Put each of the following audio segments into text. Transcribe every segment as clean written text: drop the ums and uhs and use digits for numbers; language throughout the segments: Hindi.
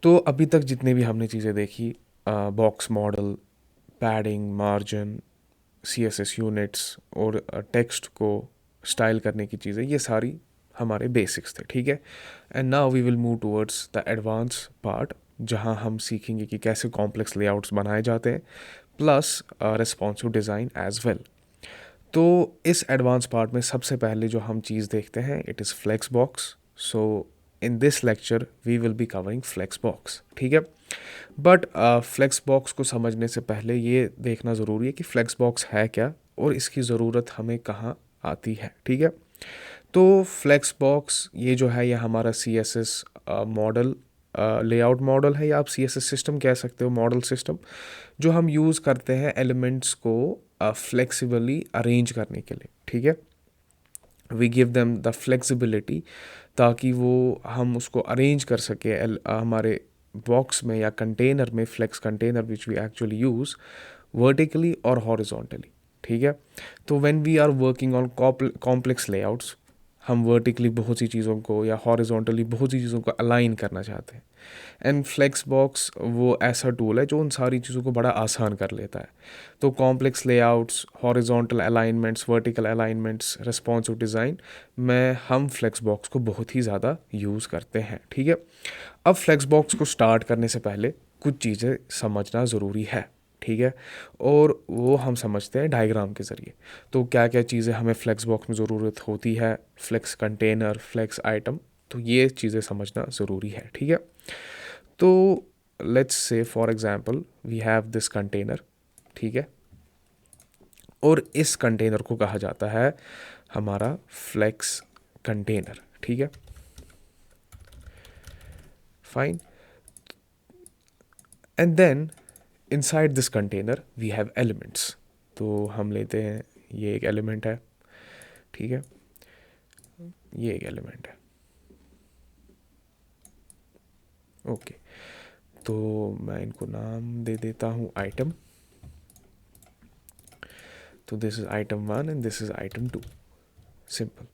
तो अभी तक जितने भी हमने चीज़ें देखी, box model, padding, margin, C S S units और टेक्स्ट को स्टाइल करने की चीज़ें, ये सारी हमारे बेसिक्स थे, ठीक है। And now we will move towards the advance part, जहाँ हम सीखेंगे कि कैसे कॉम्प्लेक्स लेआउट्स बनाए जाते हैं, plus responsive design as well. तो इस एडवांस पार्ट में सबसे पहले जो हम चीज़ देखते हैं, it is flex box. So in this lecture we will be covering flex box, ठीक है। बट फ्लेक्स बॉक्स को समझने से पहले ये देखना ज़रूरी है कि फ्लेक्स बॉक्स है क्या और इसकी ज़रूरत हमें कहाँ आती है, ठीक है। तो फ्लेक्स बॉक्स ये जो है, ये हमारा C S S model, layout model है, या आप सी एस एस सिस्टम कह सकते हो, मॉडल सिस्टम, जो हम यूज़ करते हैं एलिमेंट्स को फ्लेक्सिबली अरेंज करने के लिए, ठीक है। We give them the flexibility, ताकि वो हम उसको अरेंज कर सके हमारे बॉक्स में या कंटेनर में, flex container which we actually use vertically और हॉरिजॉन्टली, ठीक है। तो when we are working on complex layouts, हम वर्टिकली बहुत सी चीज़ों को या हॉरिजॉन्टली बहुत सी चीज़ों को अलाइन करना चाहते हैं। एंड फ्लेक्स बॉक्स वो ऐसा टूल है जो उन सारी चीज़ों को बड़ा आसान कर लेता है। तो complex layouts, horizontal alignments, vertical alignments, responsive design में हम फ्लेक्स बॉक्स को बहुत ही ज़्यादा यूज़ करते हैं, ठीक है। अब फ्लेक्स बॉक्स को स्टार्ट करने से पहले कुछ चीज़ें समझना ज़रूरी है, ठीक है। और वो हम समझते हैं डायग्राम के ज़रिए। तो क्या क्या चीज़ें हमें फ्लेक्स बॉक्स में ज़रूरत होती है, फ्लेक्स कंटेनर, फ्लेक्स आइटम, तो ये चीज़ें समझना ज़रूरी है, ठीक है। तो let's say for example we have this container, ठीक है। और इस कंटेनर को कहा जाता है हमारा फ्लेक्स कंटेनर, ठीक है, fine. And then inside this container we have elements. तो हम लेते हैं, ये एक एलिमेंट है, ठीक है, ये एक एलिमेंट है, ओके। तो मैं इनको नाम दे देता हूँ आइटम। तो this is item one and this is item two, simple.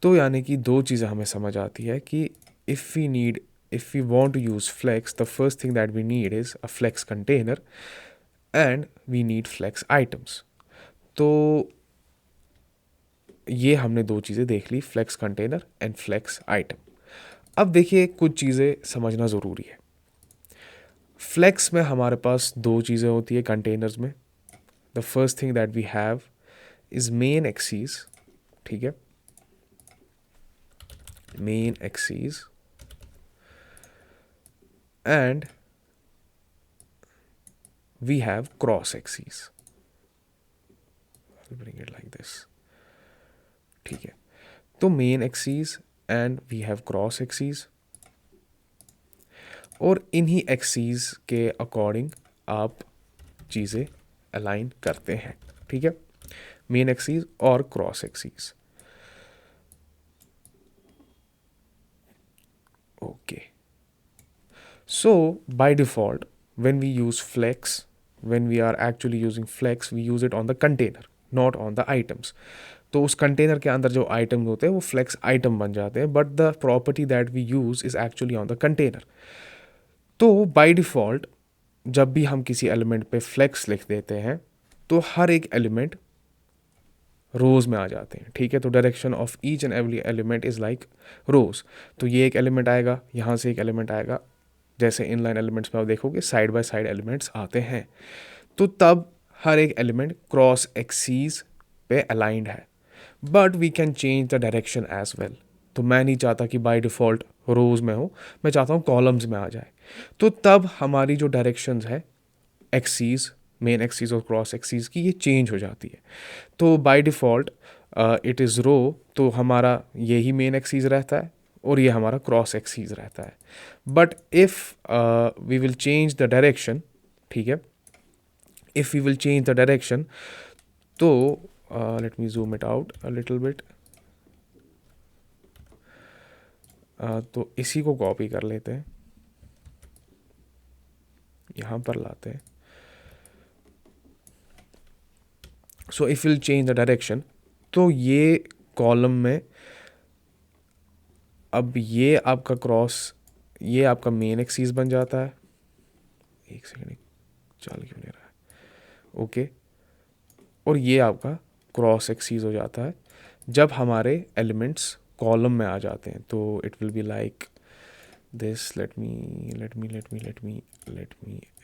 तो यानी कि दो चीज़ें हमें समझ आती है कि if we want to use flex, the first thing that we need is a flex container and we need flex items. तो ये हमने दो चीज़ें देख ली, flex container and flex item. अब देखिए कुछ चीज़ें समझना ज़रूरी है। फ्लेक्स में हमारे पास दो चीज़ें होती है कंटेनर्स में। The first thing that we have is main axis, ठीक है, main axis, and we have cross axis. Bring it like this, ठीक है। तो main axis and we have cross axis, और इन्हीं एक्सीस के अकॉर्डिंग आप चीज़ें अलाइन करते हैं, ठीक है, मेन एक्सीस और cross axis, okay. So by default when we use flex, when we are actually using flex, we use it on the container, not on the items. तो उस कंटेनर के अंदर जो आइटम होते हैं वो फ्लेक्स आइटम बन जाते हैं, but the property that we use is actually on the container. तो बाय डिफ़ॉल्ट जब भी हम किसी एलिमेंट पे फ्लेक्स लिख देते हैं, तो हर एक एलिमेंट रोज में आ जाते हैं, ठीक है। तो direction of each and every element is like rows. तो ये एक एलिमेंट आएगा, यहाँ से एक एलिमेंट आएगा, जैसे इनलाइन एलिमेंट्स में आप देखोगे साइड बाय साइड एलिमेंट्स आते हैं। तो तब हर एक एलिमेंट क्रॉस एक्सीज पे अलाइंड है, but we can change the direction as well. तो मैं नहीं चाहता कि बाय डिफ़ॉल्ट रोज में हो, मैं चाहता हूँ कॉलम्स में आ जाए। तो तब हमारी जो डायरेक्शंस है, एक्सीज, मेन एक्सीज और क्रॉस एक्सीज की, ये चेंज हो जाती है। तो बाय डिफ़ॉल्ट इट इज़ रो, तो हमारा यही मेन एक्सीज रहता है और ये हमारा क्रॉस एक्सीज रहता है। But if we will change the direction, ठीक है, if we will change the direction, तो let me zoom it out a little bit. तो इसी को कॉपी कर लेते हैं, यहाँ पर लाते हैं। So if will change the direction, तो ये कॉलम में अब ये आपका क्रॉस ये आपका मेन एक्सीस बन जाता है। एक सेकेंड, चल क्यों नहीं रहा है, ओके। और ये आपका क्रॉस एक्सीस हो जाता है जब हमारे एलिमेंट्स कॉलम में आ जाते हैं। तो it will be like this. Let me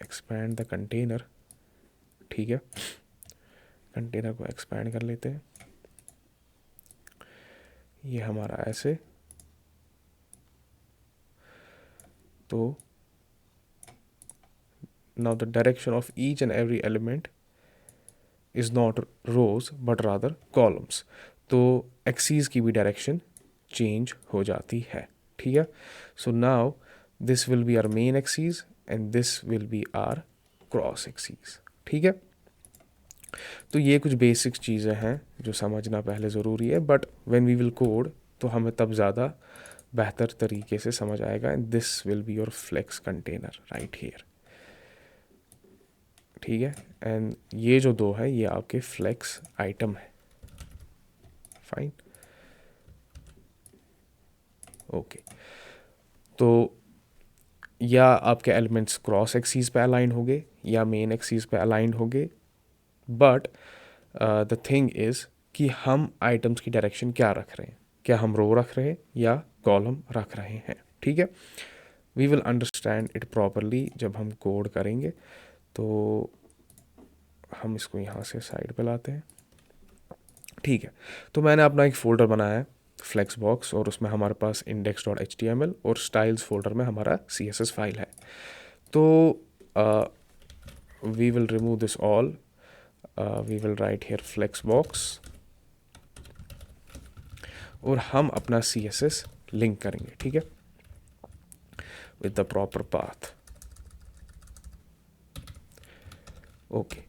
expand the container. ठीक है, कंटेनर को एक्सपैंड कर लेते हैं। ये हमारा ऐसे, तो now the direction of each and every element is not rows but rather columns. तो एक्सीस की भी डायरेक्शन चेंज हो जाती है। ठीक है, so now this will be our main axis and this will be our cross axis. ठीक है, तो ये कुछ बेसिक चीज़ें हैं जो समझना पहले ज़रूरी है, but when we will code तो हमें तब ज़्यादा बेहतर तरीके से समझ आएगा। And this will be your flex container right here. ठीक है, एंड ये जो दो है ये आपके फ्लेक्स आइटम है। Fine, okay. तो या आपके एलिमेंट्स क्रॉस एक्सीस पे अलाइन होंगे या मेन एक्सीस पे अलाइन होंगे, बट द थिंग इज़ कि हम आइटम्स की डायरेक्शन क्या रख रहे हैं, क्या हम रो रख रहे हैं या कॉलम रख रहे हैं। ठीक है, we will understand it properly जब हम कोड करेंगे। तो हम इसको यहाँ से साइड पे लाते हैं। ठीक है, तो मैंने अपना एक फ़ोल्डर बनाया है फ्लेक्स बॉक्स, और उसमें हमारे पास index.html और स्टाइल्स फोल्डर में हमारा CSS फाइल है। तो we will remove this all, we will write here flex box, और हम अपना CSS लिंक करेंगे। ठीक है, with the proper path. Okay,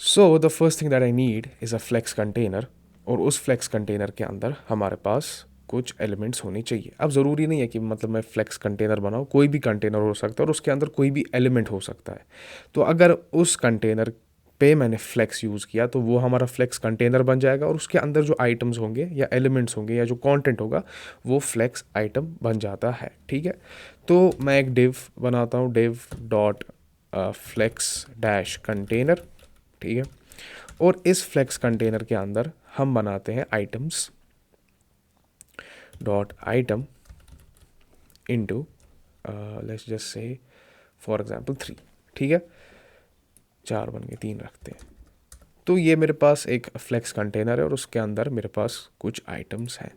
so the first thing that I need is a flex container, और उस फ्लेक्स कंटेनर के अंदर हमारे पास कुछ एलिमेंट्स होने चाहिए। अब ज़रूरी नहीं है कि मतलब मैं फ्लेक्स कंटेनर बनाऊँ, कोई भी कंटेनर हो सकता है और उसके अंदर कोई भी एलिमेंट हो सकता है। तो अगर उस कंटेनर पे मैंने फ्लेक्स यूज़ किया तो वो हमारा फ्लेक्स कंटेनर बन जाएगा, और उसके अंदर जो आइटम्स होंगे या एलिमेंट्स होंगे या जो कंटेंट होगा वो फ्लेक्स आइटम बन जाता है। ठीक है, तो मैं एक डिव बनाता हूँ, div dot flex dash container. ठीक है, और इस फ्लेक्स कंटेनर के अंदर हम बनाते हैं items dot item into let's just से फॉर एग्जांपल 3। ठीक है, 4 बन गए, 3 रखते हैं। तो ये मेरे पास एक फ्लेक्स कंटेनर है और उसके अंदर मेरे पास कुछ आइटम्स हैं।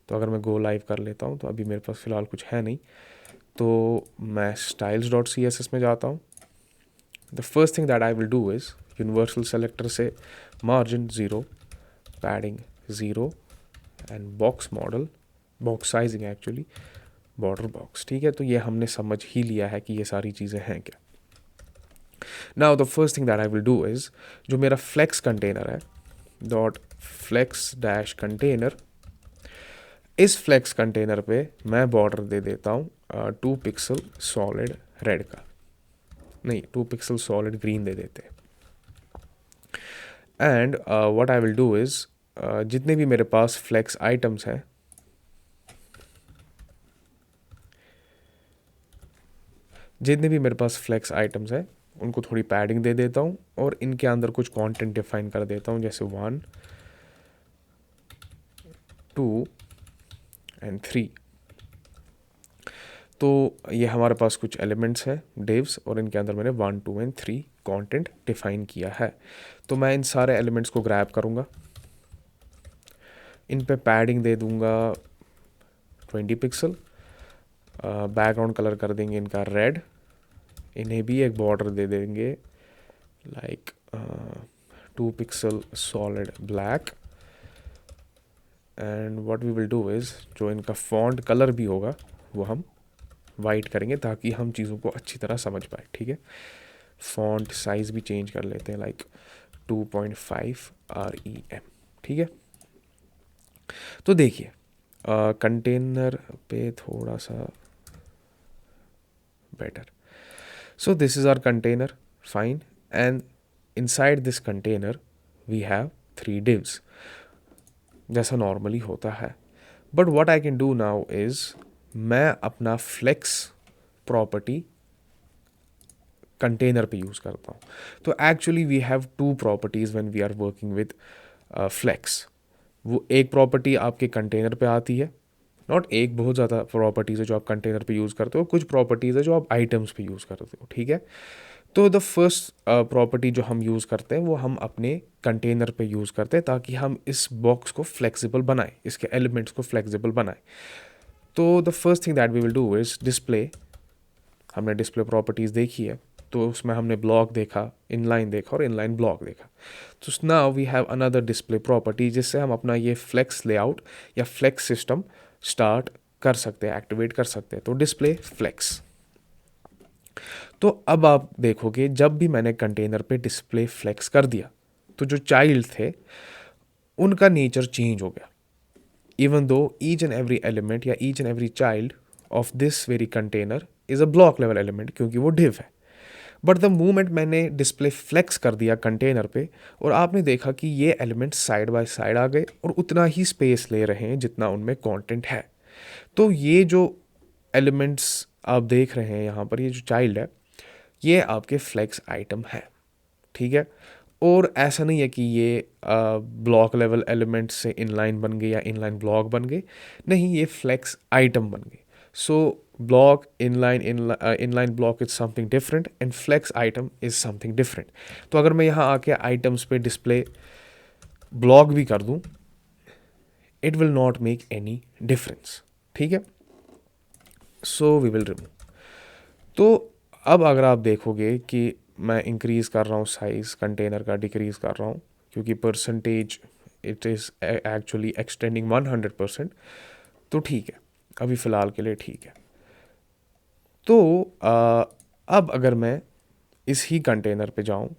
तो अगर मैं गो लाइव कर लेता हूँ तो अभी मेरे पास फ़िलहाल कुछ है नहीं, तो मैं styles डॉट CSS में जाता हूँ। The first thing that I will do is universal selector से margin 0, padding 0 and box model, box sizing actually border box. ठीक है, तो ये हमने समझ ही लिया है कि ये सारी चीज़ें हैं क्या। Now the first thing that I will do is, जो मेरा फ्लेक्स कंटेनर है डॉट फ्लेक्स डैश कंटेनर, इस फ्लेक्स कंटेनर पे मैं बॉर्डर दे देता हूँ 2 पिक्सल सॉलिड रेड का, नहीं 2 पिक्सल सॉलिड ग्रीन दे देते हैं। And what I will do is, जितने भी मेरे पास फ्लेक्स आइटम्स हैं, जितने भी मेरे पास फ्लेक्स आइटम्स हैं उनको थोड़ी पैडिंग दे देता हूँ और इनके अंदर कुछ कंटेंट डिफाइन कर देता हूँ, जैसे 1, 2 एंड 3। तो ये हमारे पास कुछ एलिमेंट्स हैं डिव्स, और इनके अंदर मैंने 1, 2 एंड 3 कंटेंट डिफाइन किया है। तो मैं इन सारे एलिमेंट्स को ग्रैब करूँगा, इन पे पैडिंग दे दूँगा 20 पिक्सल, बैकग्राउंड कलर कर देंगे इनका रेड, इन्हें भी एक बॉर्डर दे देंगे like 2 pixel solid black. And what we will do is, जो इनका फॉन्ट कलर भी होगा वो हम वाइट करेंगे ताकि हम चीज़ों को अच्छी तरह समझ पाए। ठीक है, फॉन्ट साइज़ भी चेंज कर लेते हैं लाइक 2.5 REM। ठीक है, तो देखिए कंटेनर पे थोड़ा सा better. So this is our container, fine, and inside this container we have 3 divs जैसा नॉर्मली होता है। But what I can do now is, मैं अपना फ्लेक्स प्रॉपर्टी कंटेनर पे यूज़ करता हूँ। तो actually we have two properties when we are working with flex. वो एक प्रॉपर्टी आपके कंटेनर पे आती है, नॉट एक, बहुत ज़्यादा प्रॉपर्टीज़ है जो आप कंटेनर पे यूज़ करते हो, कुछ प्रॉपर्टीज़ है जो आप आइटम्स पे यूज़ करते हो, ठीक है। तो द फर्स्ट प्रॉपर्टी जो हम यूज़ करते हैं वो हम अपने कंटेनर पे यूज़ करते हैं ताकि हम इस बॉक्स को फ्लेक्सिबल बनाएं, इसके एलिमेंट्स को फ्लेक्सिबल बनाएं। तो the first thing that we will do is display. हमने डिस्प्ले प्रॉपर्टीज़ देखी है, तो उसमें हमने ब्लॉक देखा, इनलाइन देखा और इनलाइन ब्लॉक देखा। तो now we have another display property जिससे हम अपना ये फ्लेक्स लेआउट या फ्लेक्स सिस्टम स्टार्ट कर सकते हैं, एक्टिवेट कर सकते हैं। तो डिस्प्ले फ्लेक्स। तो अब आप देखोगे जब भी मैंने कंटेनर पे डिस्प्ले फ्लेक्स कर दिया तो जो चाइल्ड थे उनका नेचर चेंज हो गया, even though each and every element या each and every child of this very container is a block level element, क्योंकि वो डिव है। बट द मोमेंट मैंने डिस्प्ले फ्लेक्स कर दिया कंटेनर पे और आपने देखा कि ये एलिमेंट साइड बाय साइड आ गए और उतना ही स्पेस ले रहे हैं जितना उनमें कंटेंट है। तो ये जो एलिमेंट्स आप देख रहे हैं यहाँ पर, ये जो चाइल्ड है ये आपके फ्लेक्स आइटम है, ठीक है। और ऐसा नहीं है कि ये ब्लॉक लेवल एलिमेंट से इनलाइन बन गए या इनलाइन ब्लॉक बन गए, नहीं, ये फ्लेक्स आइटम बन गए। So block inline block is something different and flex item is something different. तो अगर मैं यहाँ आके आइटम्स पे डिस्प्ले ब्लॉक भी कर दूँ, it will not make any difference, ठीक है। So we will remove. तो अब अगर आप देखोगे कि मैं इंक्रीज़ कर रहा हूँ साइज़ कंटेनर का, डिक्रीज़ कर रहा हूँ, क्योंकि percentage it is actually extending 100%, तो ठीक है, अभी फ़िलहाल के लिए ठीक है। तो अब अगर मैं इस ही कंटेनर पे जाऊँ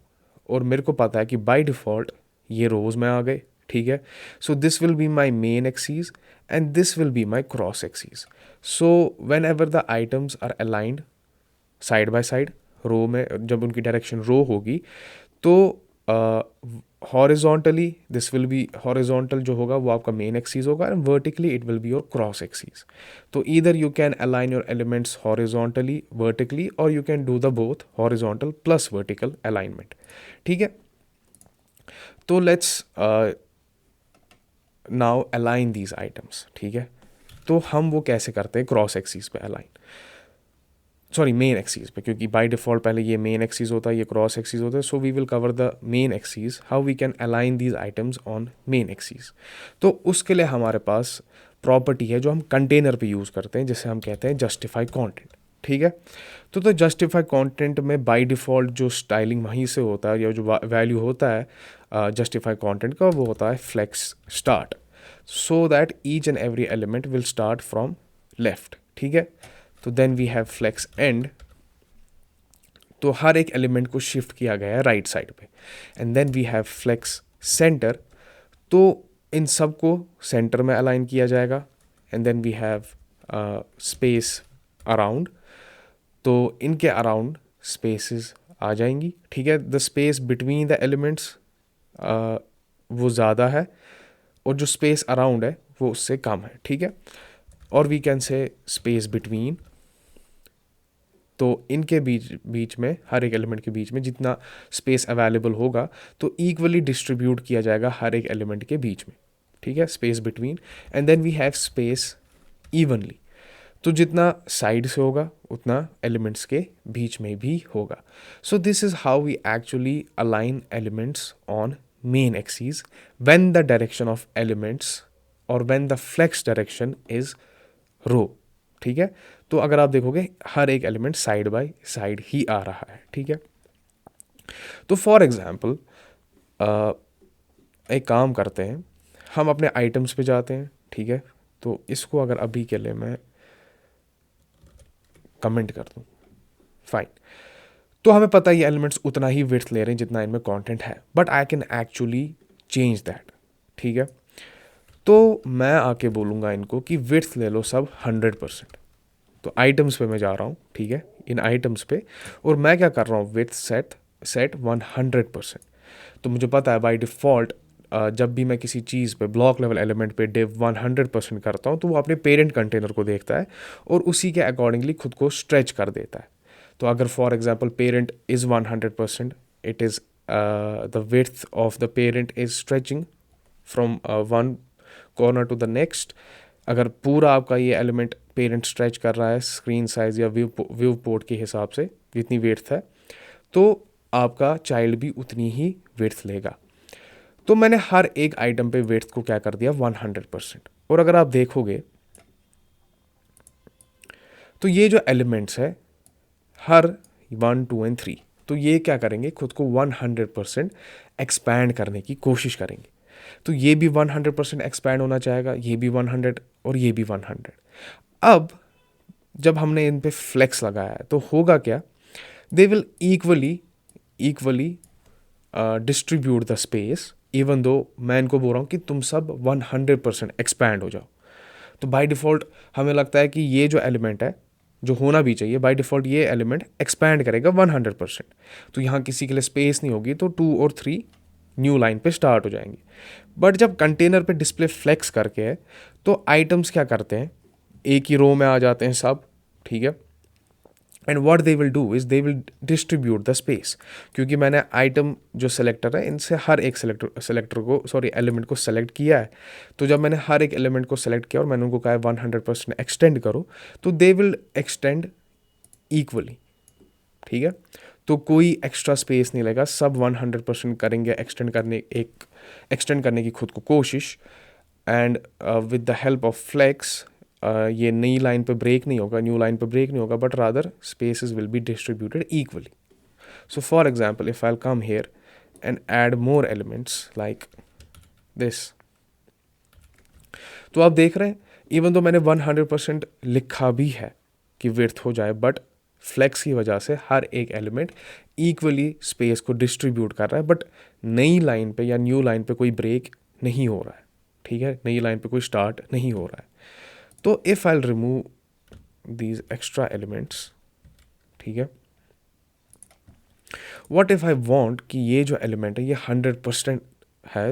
और मेरे को पता है कि बाय डिफ़ॉल्ट ये रोज़ में आ गए, ठीक है। So this will be my main axes and this will be my cross axes. So whenever the items are aligned side by side, row में जब उनकी डायरेक्शन रो होगी तो horizontally this will be, horizontal जो होगा वो आपका मेन एक्सीज होगा and vertically it will be your cross axes. तो either you can align your elements horizontally vertically और you can do the both horizontal plus vertical alignment, ठीक है। तो let's now align these items, ठीक है। तो हम वो कैसे करते हैं, क्रॉस एक्सीज पे अलाइन, सॉरी मेन एक्सीज पे, क्योंकि बाय डिफ़ॉल्ट पहले ये मेन एक्सीज होता है, ये क्रॉस एक्सीज होता है। So we will cover the main axis, how we can align these items on main axis. तो उसके लिए हमारे पास प्रॉपर्टी है जो हम कंटेनर पे यूज़ करते हैं, जिसे हम कहते हैं जस्टिफाई कंटेंट, ठीक है। तो जस्टिफाई कंटेंट में बाय डिफ़ॉल्ट जो स्टाइलिंग वहीं से होता है या जो वैल्यू होता है जस्टिफाई कंटेंट का, वो होता है flex start, so that each and every element will start from left, ठीक है। तो then we have flex end, तो हर एक एलिमेंट को शिफ्ट किया गया है राइट साइड पे। And then we have flex center, तो इन सब को सेंटर में अलाइन किया जाएगा। And then we have space around, तो इनके अराउंड स्पेसेस आ जाएंगी, ठीक है। The space between the elements वो ज़्यादा है और जो स्पेस अराउंड है वो उससे कम है, ठीक है। और we can say space between, तो इनके बीच में, हर एक एलिमेंट के बीच में जितना स्पेस अवेलेबल होगा तो इक्वली डिस्ट्रीब्यूट किया जाएगा हर एक एलिमेंट के बीच में, ठीक है, space between. And then we have space evenly, तो जितना साइड से होगा उतना एलिमेंट्स के बीच में भी होगा। So this is how we actually align elements on main axis when the direction of elements और when the flex direction is row, ठीक है। तो अगर आप देखोगे हर एक एलिमेंट साइड बाय साइड ही आ रहा है, ठीक है। तो फॉर एग्जांपल एक काम करते हैं, हम अपने आइटम्स पे जाते हैं, ठीक है। तो इसको अगर अभी के लिए मैं कमेंट कर दूं, फाइन, तो हमें पता है ये एलिमेंट्स उतना ही विड्थ ले रहे हैं जितना इनमें कंटेंट है, but I can actually change that, ठीक है। तो मैं आके बोलूँगा इनको कि विड्थ ले लो सब 100%। तो आइटम्स पे मैं जा रहा हूँ, ठीक है, इन आइटम्स पे, और मैं क्या कर रहा हूँ, विड्थ सेट 100%। तो मुझे पता है बाय डिफ़ॉल्ट जब भी मैं किसी चीज़ पे ब्लॉक लेवल एलिमेंट पे div 100% करता हूँ तो वो अपने पेरेंट कंटेनर को देखता है और उसी के अकॉर्डिंगली खुद को स्ट्रेच कर देता है। तो अगर for example parent is 100%, it is the width of the parent is stretching from one corner to the next. अगर पूरा आपका ये एलिमेंट पेरेंट स्ट्रेच कर रहा है स्क्रीन साइज या व्यू पोर्ट के हिसाब से जितनी विड्थ है, तो आपका चाइल्ड भी उतनी ही विड्थ लेगा। तो मैंने हर एक आइटम पे विड्थ को क्या कर दिया 100%। और अगर आप देखोगे तो ये जो एलिमेंट्स है हर 1, 2 एंड 3, तो ये क्या करेंगे खुद को 100% एक्सपैंड करने की कोशिश करेंगे। तो ये भी 100% एक्सपैंड होना चाहेगा, ये भी 100 और ये भी 100। अब जब हमने इन पे फ्लेक्स लगाया है तो होगा क्या, they will equally distribute the space, even though मैं इनको बोल रहा हूँ कि तुम सब 100% एक्सपैंड हो जाओ। तो बाय डिफ़ॉल्ट हमें लगता है कि ये जो एलिमेंट है जो होना भी चाहिए, बाय डिफ़ॉल्ट ये एलिमेंट एक्सपैंड करेगा 100%। तो यहाँ किसी के लिए स्पेस नहीं होगी, तो 2 और 3 न्यू लाइन पे स्टार्ट हो जाएंगे। बट जब कंटेनर पे डिस्प्ले फ्लेक्स करके है तो आइटम्स क्या करते हैं, एक ही रो में आ जाते हैं सब, ठीक है। And what they will do is they will distribute the space, क्योंकि मैंने आइटम जो सेलेक्टर है इनसे हर एक एलिमेंट को सेलेक्ट किया है। तो जब मैंने हर एक एलिमेंट को सेलेक्ट किया और मैंने उनको कहा 100% एक्सटेंड करो, तो दे विल एक्सटेंड इक्वली, ठीक है। तो कोई एक्स्ट्रा स्पेस नहीं लेगा, सब 100% करेंगे एक्सटेंड करने की खुद को कोशिश। And with the help of flex ये नई लाइन पे ब्रेक नहीं होगा, न्यू लाइन पे ब्रेक नहीं होगा, but rather spaces will be distributed equally. So for example if I come here and add more elements like this, तो आप देख रहे हैं इवन तो मैंने 100% लिखा भी है कि विड्थ हो जाए, बट फ्लेक्स की वजह से हर एक एलिमेंट इक्वली स्पेस को डिस्ट्रीब्यूट कर रहा है, बट नई लाइन पे या न्यू लाइन पे कोई ब्रेक नहीं हो रहा है, ठीक है, नई लाइन पे कोई स्टार्ट नहीं हो रहा है। तो if I remove these extra elements, ठीक है, व्हाट इफ आई वांट कि ये जो एलिमेंट है ये 100% है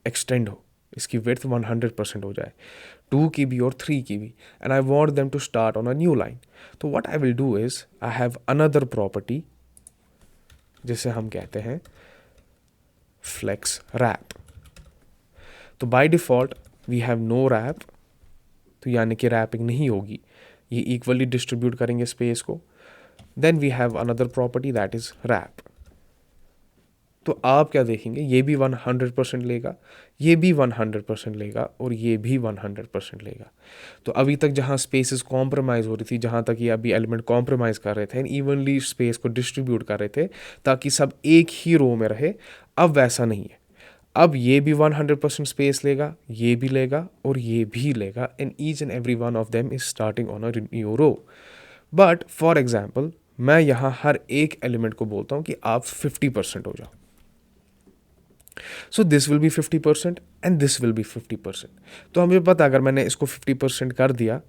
एक्सटेंड हो, इसकी विड्थ 100% हो जाए, 2 की भी और 3 की भी, and I want them to start on a new line. So what I will do is I have another property जिसे हम कहते हैं फ्लेक्स रैप। तो by default we have no wrap, तो यानी कि रैपिंग नहीं होगी, ये इक्वली डिस्ट्रीब्यूट करेंगे स्पेस को। Then we have another property that is wrap. तो आप क्या देखेंगे, ये भी 100% लेगा, ये भी 100% लेगा और ये भी 100% लेगा। तो अभी तक जहाँ स्पेसेस कॉम्प्रोमाइज़ हो रही थी, जहाँ तक ये अभी एलिमेंट कॉम्प्रोमाइज़ कर रहे थे, इवनली स्पेस को डिस्ट्रीब्यूट कर रहे थे ताकि सब एक ही रो में रहे, अब वैसा नहीं है। अब ये भी 100% स्पेस लेगा, ये भी लेगा और ये भी लेगा, and each and every one of them is starting on a new row. But for example मैं यहाँ हर एक एलिमेंट को बोलता हूँ कि आप 50% हो जाओ। सो this will B 50% and this will B 50%। तो हमें पता अगर मैंने इसको 50% कर दिया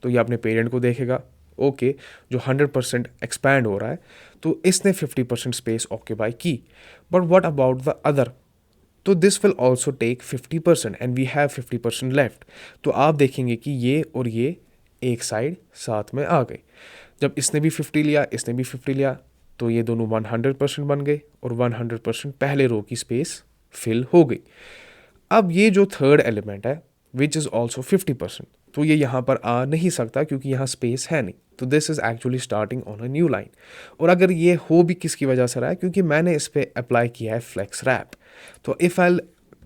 तो ये अपने पेरेंट को देखेगा, ओके जो 100% एक्सपैंड हो रहा है, तो इसने 50% स्पेस ऑक्यूपाई की। But what about the other, तो this will also take 50% and we have 50% left. तो आप देखेंगे कि ये और ये एक साइड साथ में आ गए। जब इसने भी 50 लिया, इसने भी 50 लिया, तो ये दोनों 100% बन गए और 100% पहले रो की स्पेस फिल हो गई। अब ये जो थर्ड एलिमेंट है विच इज़ ऑल्सो 50%, तो ये यहाँ पर आ नहीं सकता क्योंकि यहाँ स्पेस है नहीं। तो this is actually starting on a new line. और अगर ये हो भी किसकी वजह से रहा है, क्योंकि मैंने इस पर अप्लाई किया है फ्लेक्स रैप। तो if I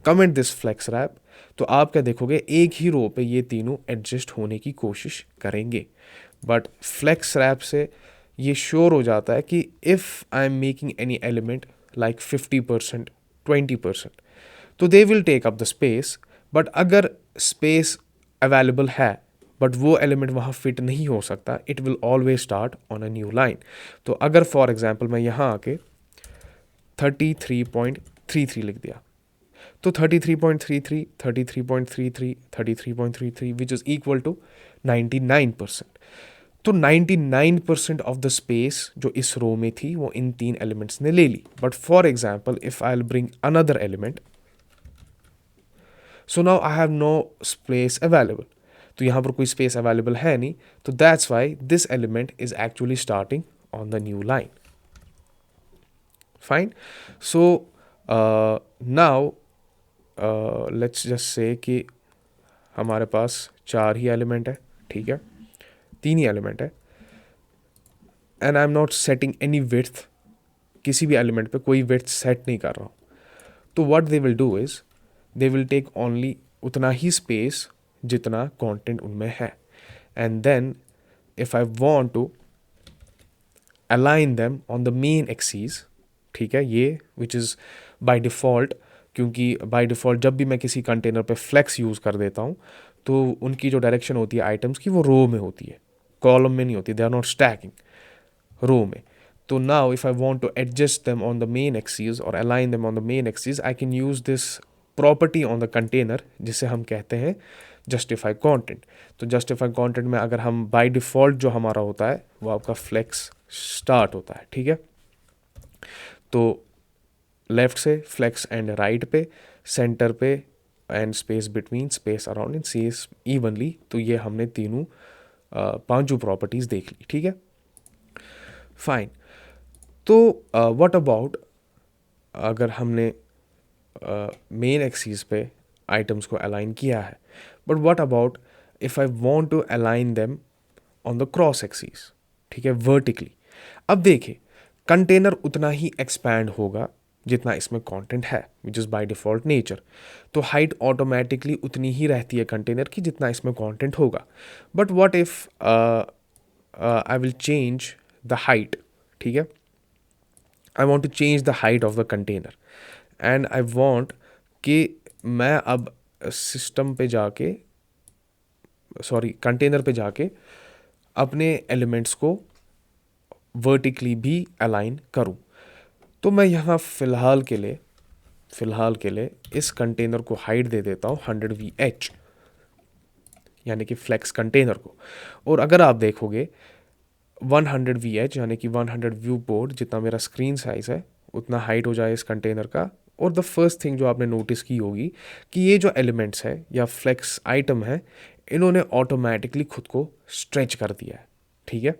comment this flex wrap, तो आप क्या देखोगे, एक ही रो पे ये तीनों एडजस्ट होने की कोशिश करेंगे। बट फ्लेक्स रैप से ये श्योर हो जाता है कि if I am making any element like 50%, 20%, तो they will take up the space. But अगर स्पेस अवेलेबल है बट वो एलिमेंट वहाँ फिट नहीं हो सकता, it will always start on a new line. तो अगर फॉर एग्जाम्पल मैं यहाँ आके 33.33 लिख दिया, तो 33.33, 33.33, 33.33 विच इज़ इक्वल टू 99%। तो 99% ऑफ द स्पेस जो इस रो में थी वो इन तीन एलिमेंट्स ने ले ली। But for example if I will bring another element so now I have no space available, तो यहाँ पर कोई स्पेस अवेलेबल है नहीं, तो that's why this element is actually starting on the new line. Fine. So now let's just say कि हमारे पास 4 ही एलिमेंट है, ठीक है, 3 ही एलिमेंट है, and I am not setting any width, किसी भी एलिमेंट पे कोई विड्थ सेट नहीं कर रहा हूँ. तो what they will do is they will take only उतना ही स्पेस जितना कंटेंट उनमें है, and then if I want to align them on the main axis, ठीक है, ये विच इज़ बाय डिफ़ॉल्ट, क्योंकि बाय डिफ़ॉल्ट जब भी मैं किसी कंटेनर पे फ्लेक्स यूज़ कर देता हूँ तो उनकी जो डायरेक्शन होती है आइटम्स की वो रो में होती है, कॉलम में नहीं होती, they are not stacking, row में. तो now if I want to adjust them on the main axis और align them on the main axis, I can use this property on the container जिसे हम कहते हैं जस्टिफाई कंटेंट. तो जस्टिफाई कंटेंट में अगर हम बाय डिफ़ॉल्ट जो हमारा होता है वो आपका फ्लेक्स स्टार्ट होता है, ठीक है. तो लेफ्ट से फ्लेक्स एंड राइट पे, सेंटर पे and space between, space around and space evenly. तो ये हमने तीनों पांचों प्रॉपर्टीज देख ली, ठीक है. फाइन. तो व्हाट अबाउट अगर हमने मेन एक्सीस पे आइटम्स को अलाइन किया है, but what about if I want to align them on the cross axis, ठीक है, वर्टिकली. अब देखिए कंटेनर उतना ही एक्सपैंड होगा जितना इसमें कंटेंट है, विच इज़ बाय डिफ़ॉल्ट नेचर. तो हाइट ऑटोमेटिकली उतनी ही रहती है कंटेनर की जितना इसमें कंटेंट होगा. But what if I will change the height, ठीक है, I want to change the height of the container and I want कि मैं अब सिस्टम पे जाके, सॉरी कंटेनर पे जाके अपने एलिमेंट्स को वर्टिकली भी अलाइन करूं. तो मैं यहाँ फ़िलहाल के लिए इस कंटेनर को हाइट दे देता हूँ 100 VH, यानी कि फ्लेक्स कंटेनर को. और अगर आप देखोगे 100 VH यानी कि 100 व्यू पोर्ट जितना मेरा स्क्रीन साइज़ है उतना हाइट हो जाए इस कंटेनर का. और द फर्स्ट थिंग जो आपने नोटिस की होगी कि ये जो एलिमेंट्स है या फ्लेक्स आइटम है इन्होंने ऑटोमेटिकली खुद को स्ट्रेच कर दिया है, ठीक है.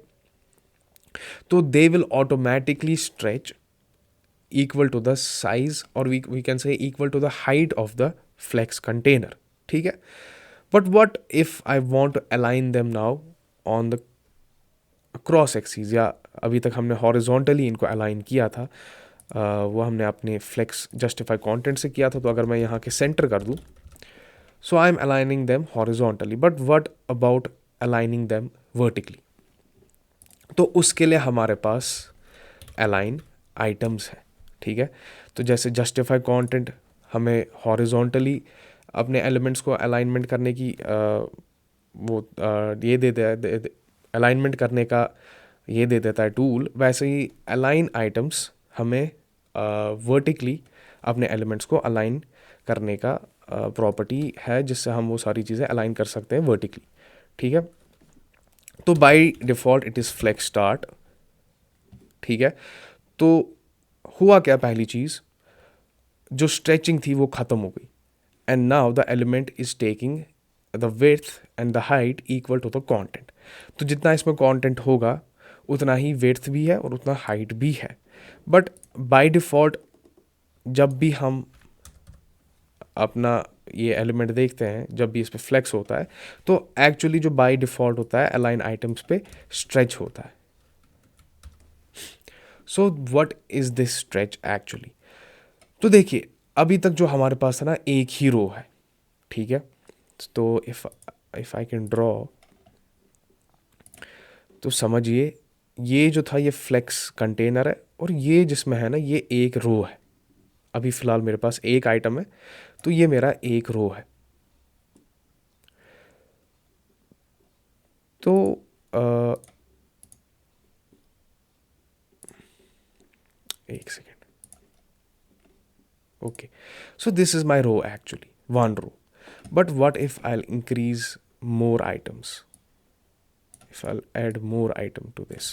तो they will automatically stretch equal to the size, or we can say equal to the height of the flex container, ठीक है. But what if I want to align them now on the cross axis, या अभी तक हमने हॉरिजॉन्टली इनको अलाइन किया था, वो हमने अपने फ्लेक्स जस्टिफाई कंटेंट से किया था. तो अगर मैं यहाँ के सेंटर कर दूँ, so I am aligning them horizontally, but what about aligning them vertically. तो उसके लिए हमारे पास अलाइन आइटम्स है, ठीक है. तो जैसे जस्टिफाई कंटेंट हमें हॉरिजॉन्टली अपने एलिमेंट्स को अलाइनमेंट करने की ये दे दे अलाइनमेंट करने का ये दे देता है टूल, वैसे ही अलाइन आइटम्स हमें वर्टिकली अपने एलिमेंट्स को अलाइन करने का प्रॉपर्टी है, जिससे हम वो सारी चीज़ें अलाइन कर सकते हैं वर्टिकली, ठीक है. तो by default it is flex start, ठीक है. तो हुआ क्या, पहली चीज़ जो स्ट्रेचिंग थी वो ख़त्म हो गई, and now the element is taking the width and the height equal to the content. तो जितना इसमें कंटेंट होगा उतना ही विड्थ भी है और उतना हाइट भी है. बट बाय डिफ़ॉल्ट जब भी हम अपना ये एलिमेंट देखते हैं, जब भी इस पर फ्लेक्स होता है, तो एक्चुअली जो बाय डिफ़ॉल्ट होता है अलाइन आइटम्स पे स्ट्रेच होता है. So what is this stretch actually. तो देखिए अभी तक जो हमारे पास है ना एक ही रो है, ठीक है. तो इफ़ आई कैन ड्रॉ, तो समझिए ये जो था ये फ्लेक्स कंटेनर है और ये जिसमें है ना ये एक रो है. अभी फ़िलहाल मेरे पास एक आइटम है, तो ये मेरा एक रो है. तो एक second. Okay, so this is my row actually, one row. But what if I'll increase more items? If I'll add more item to this,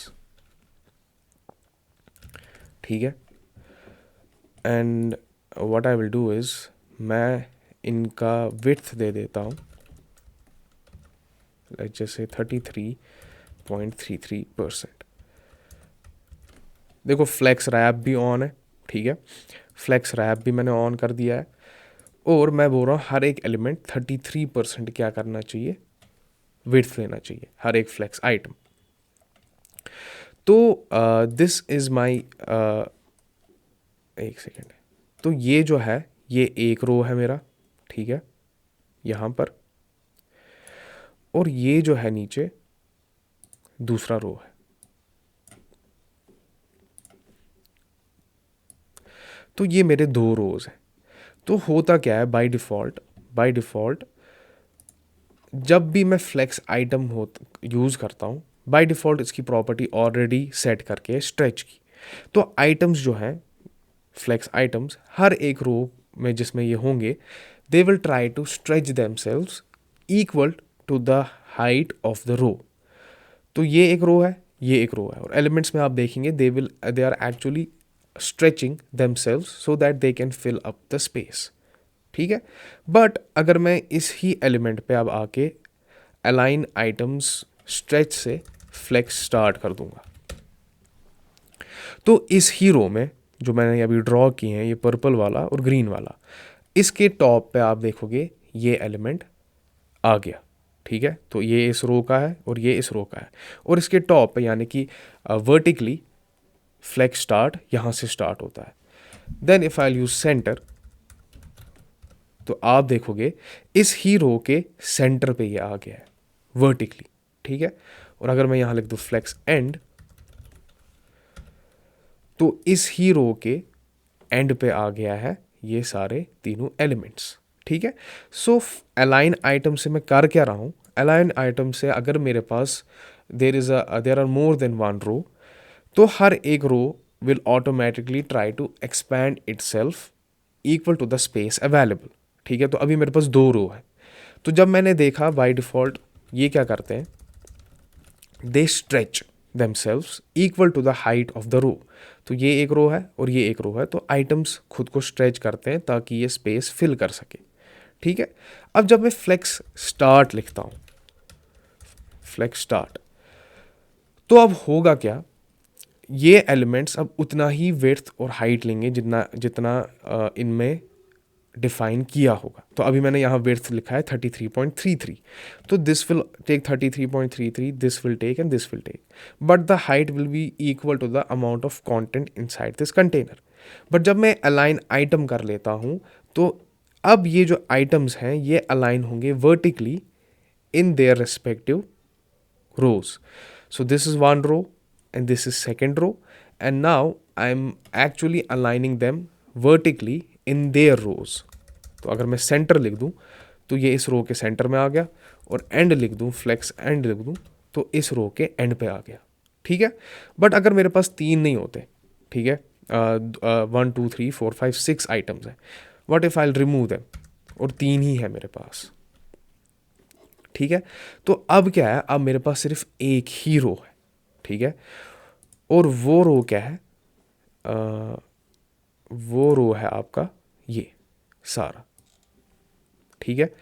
ठीक है. And what I will do is मैं इनका विड्थ दे देता हूँ, जैसे 33.33%। देखो फ्लेक्स रैप भी ऑन है, ठीक है, फ्लेक्स रैप भी मैंने ऑन कर दिया है, और मैं बोल रहा हूँ हर एक एलिमेंट 33% क्या करना चाहिए, विड्थ लेना चाहिए हर एक फ्लेक्स आइटम। तो दिस इज़ माई, एक सेकेंड, तो ये जो है ये एक रो है मेरा, ठीक है, यहाँ पर, और ये जो है नीचे दूसरा रो है। तो ये मेरे दो रोज हैं। तो होता क्या है, बाय डिफ़ॉल्ट जब भी मैं फ्लेक्स आइटम हो यूज़ करता हूँ, बाय डिफ़ॉल्ट इसकी प्रॉपर्टी ऑलरेडी सेट करके है स्ट्रेच की। तो आइटम्स जो हैं, फ्लेक्स आइटम्स, हर एक रो में जिसमें ये होंगे, they will try to stretch themselves equal to the height of the row. तो ये एक रो है, ये एक रो है, और एलिमेंट्स में आप देखेंगे they are actually stretching themselves so that they can fill up the space, ठीक है। बट अगर मैं इस ही एलिमेंट पे अब आके अलाइन आइटम्स स्ट्रेच से फ्लेक्स स्टार्ट कर दूंगा, तो इस ही रो में जो मैंने अभी ड्रॉ किए हैं, ये पर्पल वाला और ग्रीन वाला, इसके टॉप पे आप देखोगे ये एलिमेंट आ गया, ठीक है। तो ये इस रो का है और ये इस रो का है, और इसके टॉप पे यानी कि वर्टिकली फ्लेक्स स्टार्ट यहाँ से स्टार्ट होता है। Then if I use center, तो आप देखोगे इस ही रो के सेंटर पे ये आ गया है वर्टिकली, ठीक है। और अगर मैं यहां लिख दूं फ्लेक्स एंड, तो इस ही रो के एंड पे आ गया है ये सारे तीनों एलिमेंट्स, ठीक है। सो अलाइन आइटम से मैं कर क्या रहा हूं, अलाइन आइटम से अगर मेरे पास there are more than one row, तो हर एक row will automatically try to expand itself equal to the space available, ठीक है। तो अभी मेरे पास दो रो है, तो जब मैंने देखा बाय डिफ़ॉल्ट ये क्या करते हैं, they stretch themselves equal to the height of the row. तो ये एक रो है और ये एक रो है, तो आइटम्स खुद को स्ट्रेच करते हैं ताकि ये स्पेस फिल कर सके, ठीक है। अब जब मैं फ्लेक्स स्टार्ट लिखता हूँ, फ्लेक्स स्टार्ट, तो अब होगा क्या, ये एलिमेंट्स अब उतना ही विड्थ और हाइट लेंगे जितना जितना इनमें डिफाइन किया होगा। तो अभी मैंने यहाँ विड्थ लिखा है 33.33, तो this will take 33.33, this will take and this will take, but the height will be equal to the amount of content inside this container. But जब मैं अलाइन आइटम कर लेता हूँ, तो अब ये जो आइटम्स हैं ये अलाइन होंगे vertically in their respective rows. So this is one row and this is second row, and now I'm actually aligning them vertically in their rows. तो अगर मैं सेंटर लिख दूं तो ये इस रो के सेंटर में आ गया, और एंड लिख दूं, फ्लेक्स एंड लिख दूं, तो इस रो के एंड पे आ गया, ठीक है। बट अगर मेरे पास तीन नहीं होते, ठीक है, 1 2 3 4 5 6 आइटम्स हैं, what if I remove them, और तीन ही है मेरे पास, ठीक है। तो अब क्या है, अब मेरे पास सिर्फ एक ही रो है, ठीक है, और वो रो क्या है, वो रो है आपका ये सारा, ठीक है,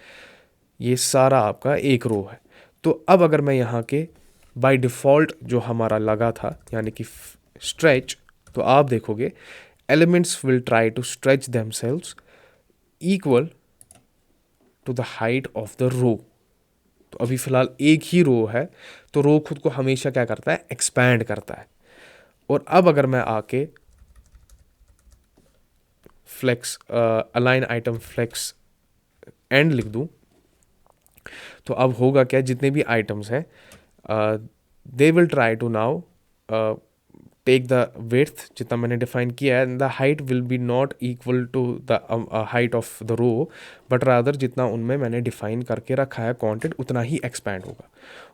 ये सारा आपका एक रो है। तो अब अगर मैं यहाँ के बाय डिफ़ॉल्ट जो हमारा लगा था यानी कि स्ट्रेच, तो आप देखोगे elements will try to stretch themselves equal to the height of the row. तो अभी फिलहाल एक ही रो है, तो रो खुद को हमेशा क्या करता है, एक्सपैंड करता है। और अब अगर मैं आके flex align item flex end लिख दूं, तो अब होगा क्या, जितने भी आइटम्स हैं they will try to now take the width जितना मैंने डिफाइन किया है, and the height will be not equal to the height of the row, but rather जितना उनमें मैंने डिफाइन करके रखा है कंटेंट उतना ही एक्सपैंड होगा।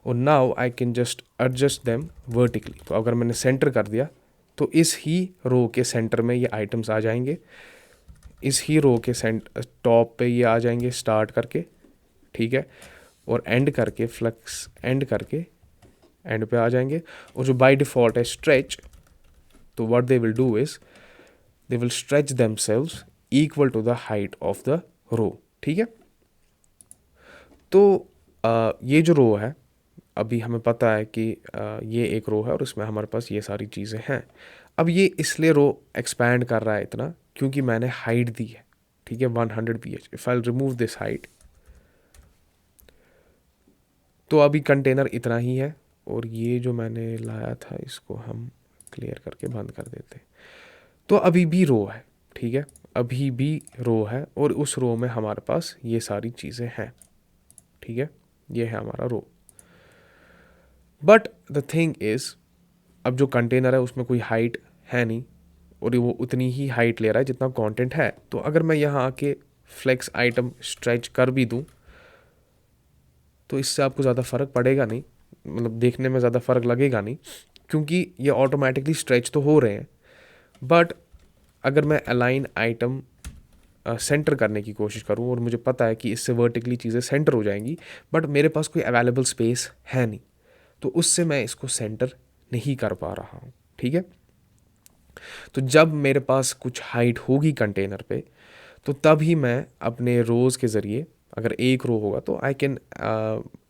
और now I can just adjust them vertically. तो अगर मैंने सेंटर कर दिया, तो इस ही रो के सेंटर में ये आइटम्स आ जाएंगे, इस ही रो के टॉप पे ये आ जाएंगे स्टार्ट करके, ठीक है, और एंड करके फ्लेक्स एंड करके एंड पे आ जाएंगे। और जो बाय डिफ़ॉल्ट है स्ट्रेच, तो what they will do is they will stretch themselves equal to the height of the row, ठीक है। तो ये जो रो है, अभी हमें पता है कि ये एक रो है और इसमें हमारे पास ये सारी चीज़ें हैं। अब ये इसलिए रो एक्सपैंड कर रहा है इतना क्योंकि मैंने हाइट दी है, ठीक है, 100 pH। If I remove this height, तो अभी कंटेनर इतना ही है, और ये जो मैंने लाया था इसको हम क्लियर करके बंद कर देते हैं। तो अभी भी रो है, ठीक है, अभी भी रो है, और उस रो में हमारे पास ये सारी चीज़ें हैं, ठीक है, ये है हमारा रो। बट द थिंग इज़, अब जो कंटेनर है उसमें कोई हाइट है नहीं, और वो उतनी ही हाइट ले रहा है जितना कंटेंट है। तो अगर मैं यहाँ आके फ्लेक्स आइटम स्ट्रेच कर भी दूँ तो इससे आपको ज़्यादा फ़र्क पड़ेगा नहीं, मतलब देखने में ज़्यादा फ़र्क लगेगा नहीं, क्योंकि ये ऑटोमेटिकली स्ट्रेच तो हो रहे हैं। बट अगर मैं अलाइन आइटम सेंटर करने की कोशिश करूँ, और मुझे पता है कि इससे वर्टिकली चीज़ें सेंटर हो जाएंगी, बट मेरे पास कोई अवेलेबल स्पेस है नहीं, तो उससे मैं इसको सेंटर नहीं कर पा रहा हूँ, ठीक है। तो जब मेरे पास कुछ हाइट होगी कंटेनर पे, तो तब ही मैं अपने रोज़ के ज़रिए, अगर एक रो होगा तो I can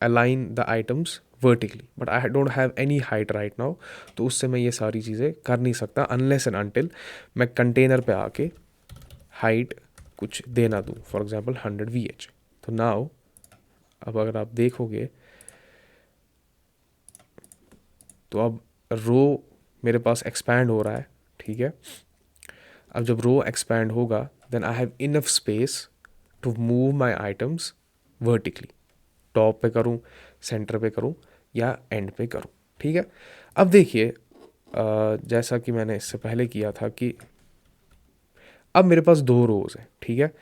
align the items vertically, but I don't have any height right now, तो उससे मैं ये सारी चीज़ें कर नहीं सकता अनलेस एंड अनटिल मैं कंटेनर पे आके हाइट कुछ देना दूँ, फॉर एग्जांपल 100 VH। तो नाउ अब अगर आप देखोगे तो अब रो मेरे पास एक्सपैंड हो रहा है, ठीक है। अब जब रो एक्सपैंड होगा then I have enough space to move my items vertically, top पे करूँ, सेंटर पे करूँ, या एंड पे करूँ, ठीक है। अब देखिए जैसा कि मैंने इससे पहले किया था कि अब मेरे पास दो रोज़ हैं, ठीक है,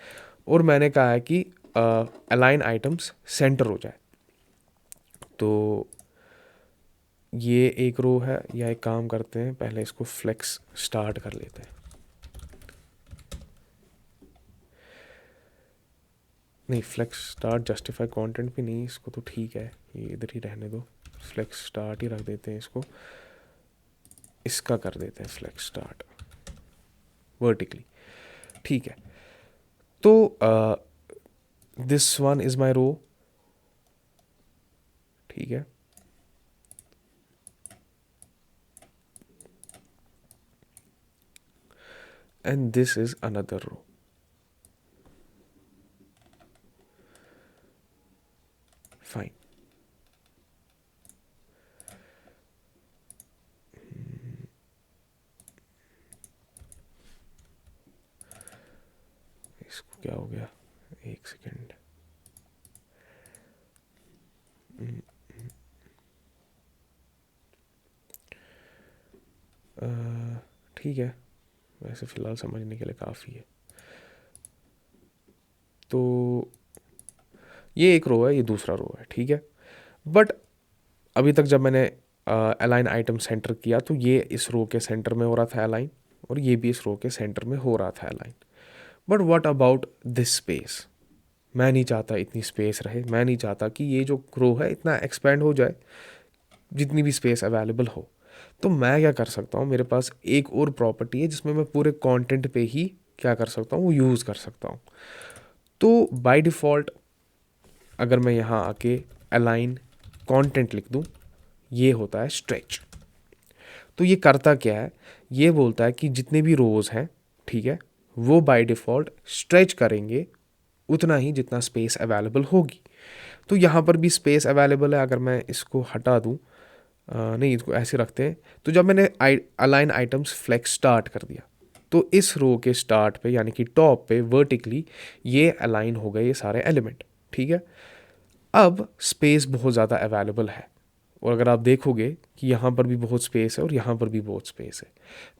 और मैंने कहा है कि अलाइन आइटम्स सेंटर हो जाए। तो ये एक रो है, या एक काम करते हैं, पहले इसको फ्लेक्स स्टार्ट कर लेते हैं। नहीं, फ्लेक्स स्टार्ट जस्टिफाई कंटेंट भी नहीं, इसको तो ठीक है, ये इधर ही रहने दो, फ्लेक्स स्टार्ट ही रख देते हैं इसको, इसका कर देते हैं फ्लेक्स स्टार्ट वर्टिकली, ठीक है। तो this one is my row, ठीक है, and this is another row. Fine, इसको क्या हो गया, एक सेकेंड, ठीक है, वैसे फ़िलहाल समझने के लिए काफ़ी है। तो ये एक रो है, ये दूसरा रो है, ठीक है। बट अभी तक जब मैंने अलाइन आइटम सेंटर किया तो ये इस रो के सेंटर में हो रहा था अलाइन, और ये भी इस रो के सेंटर में हो रहा था align. But what about this space, मैं नहीं चाहता इतनी स्पेस रहे, मैं नहीं चाहता कि ये जो रो है इतना एक्सपेंड हो जाए, जितनी भी स्पेस अवेलेबल हो। तो मैं क्या कर सकता हूँ, मेरे पास एक और प्रॉपर्टी है जिसमें मैं पूरे कंटेंट पे ही क्या कर सकता हूँ, वो यूज़ कर सकता हूँ। तो बाय डिफ़ॉल्ट अगर मैं यहाँ आके अलाइन कंटेंट लिख दूँ, ये होता है स्ट्रेच। तो ये करता क्या है, ये बोलता है कि जितने भी रोज़ हैं, ठीक है, वो बाय डिफ़ॉल्ट स्ट्रेच करेंगे उतना ही जितना स्पेस अवेलेबल होगी। तो यहाँ पर भी स्पेस अवेलेबल है, अगर मैं इसको हटा दूँ, नहीं इसको ऐसे रखते हैं। तो जब मैंने अलाइन आइटम्स फ्लेक्स स्टार्ट कर दिया, तो इस रो के स्टार्ट पे यानी कि टॉप पे वर्टिकली ये अलाइन हो गए ये सारे एलिमेंट, ठीक है। अब स्पेस बहुत ज़्यादा अवेलेबल है, और अगर आप देखोगे कि यहाँ पर भी बहुत स्पेस है और यहाँ पर भी बहुत स्पेस है,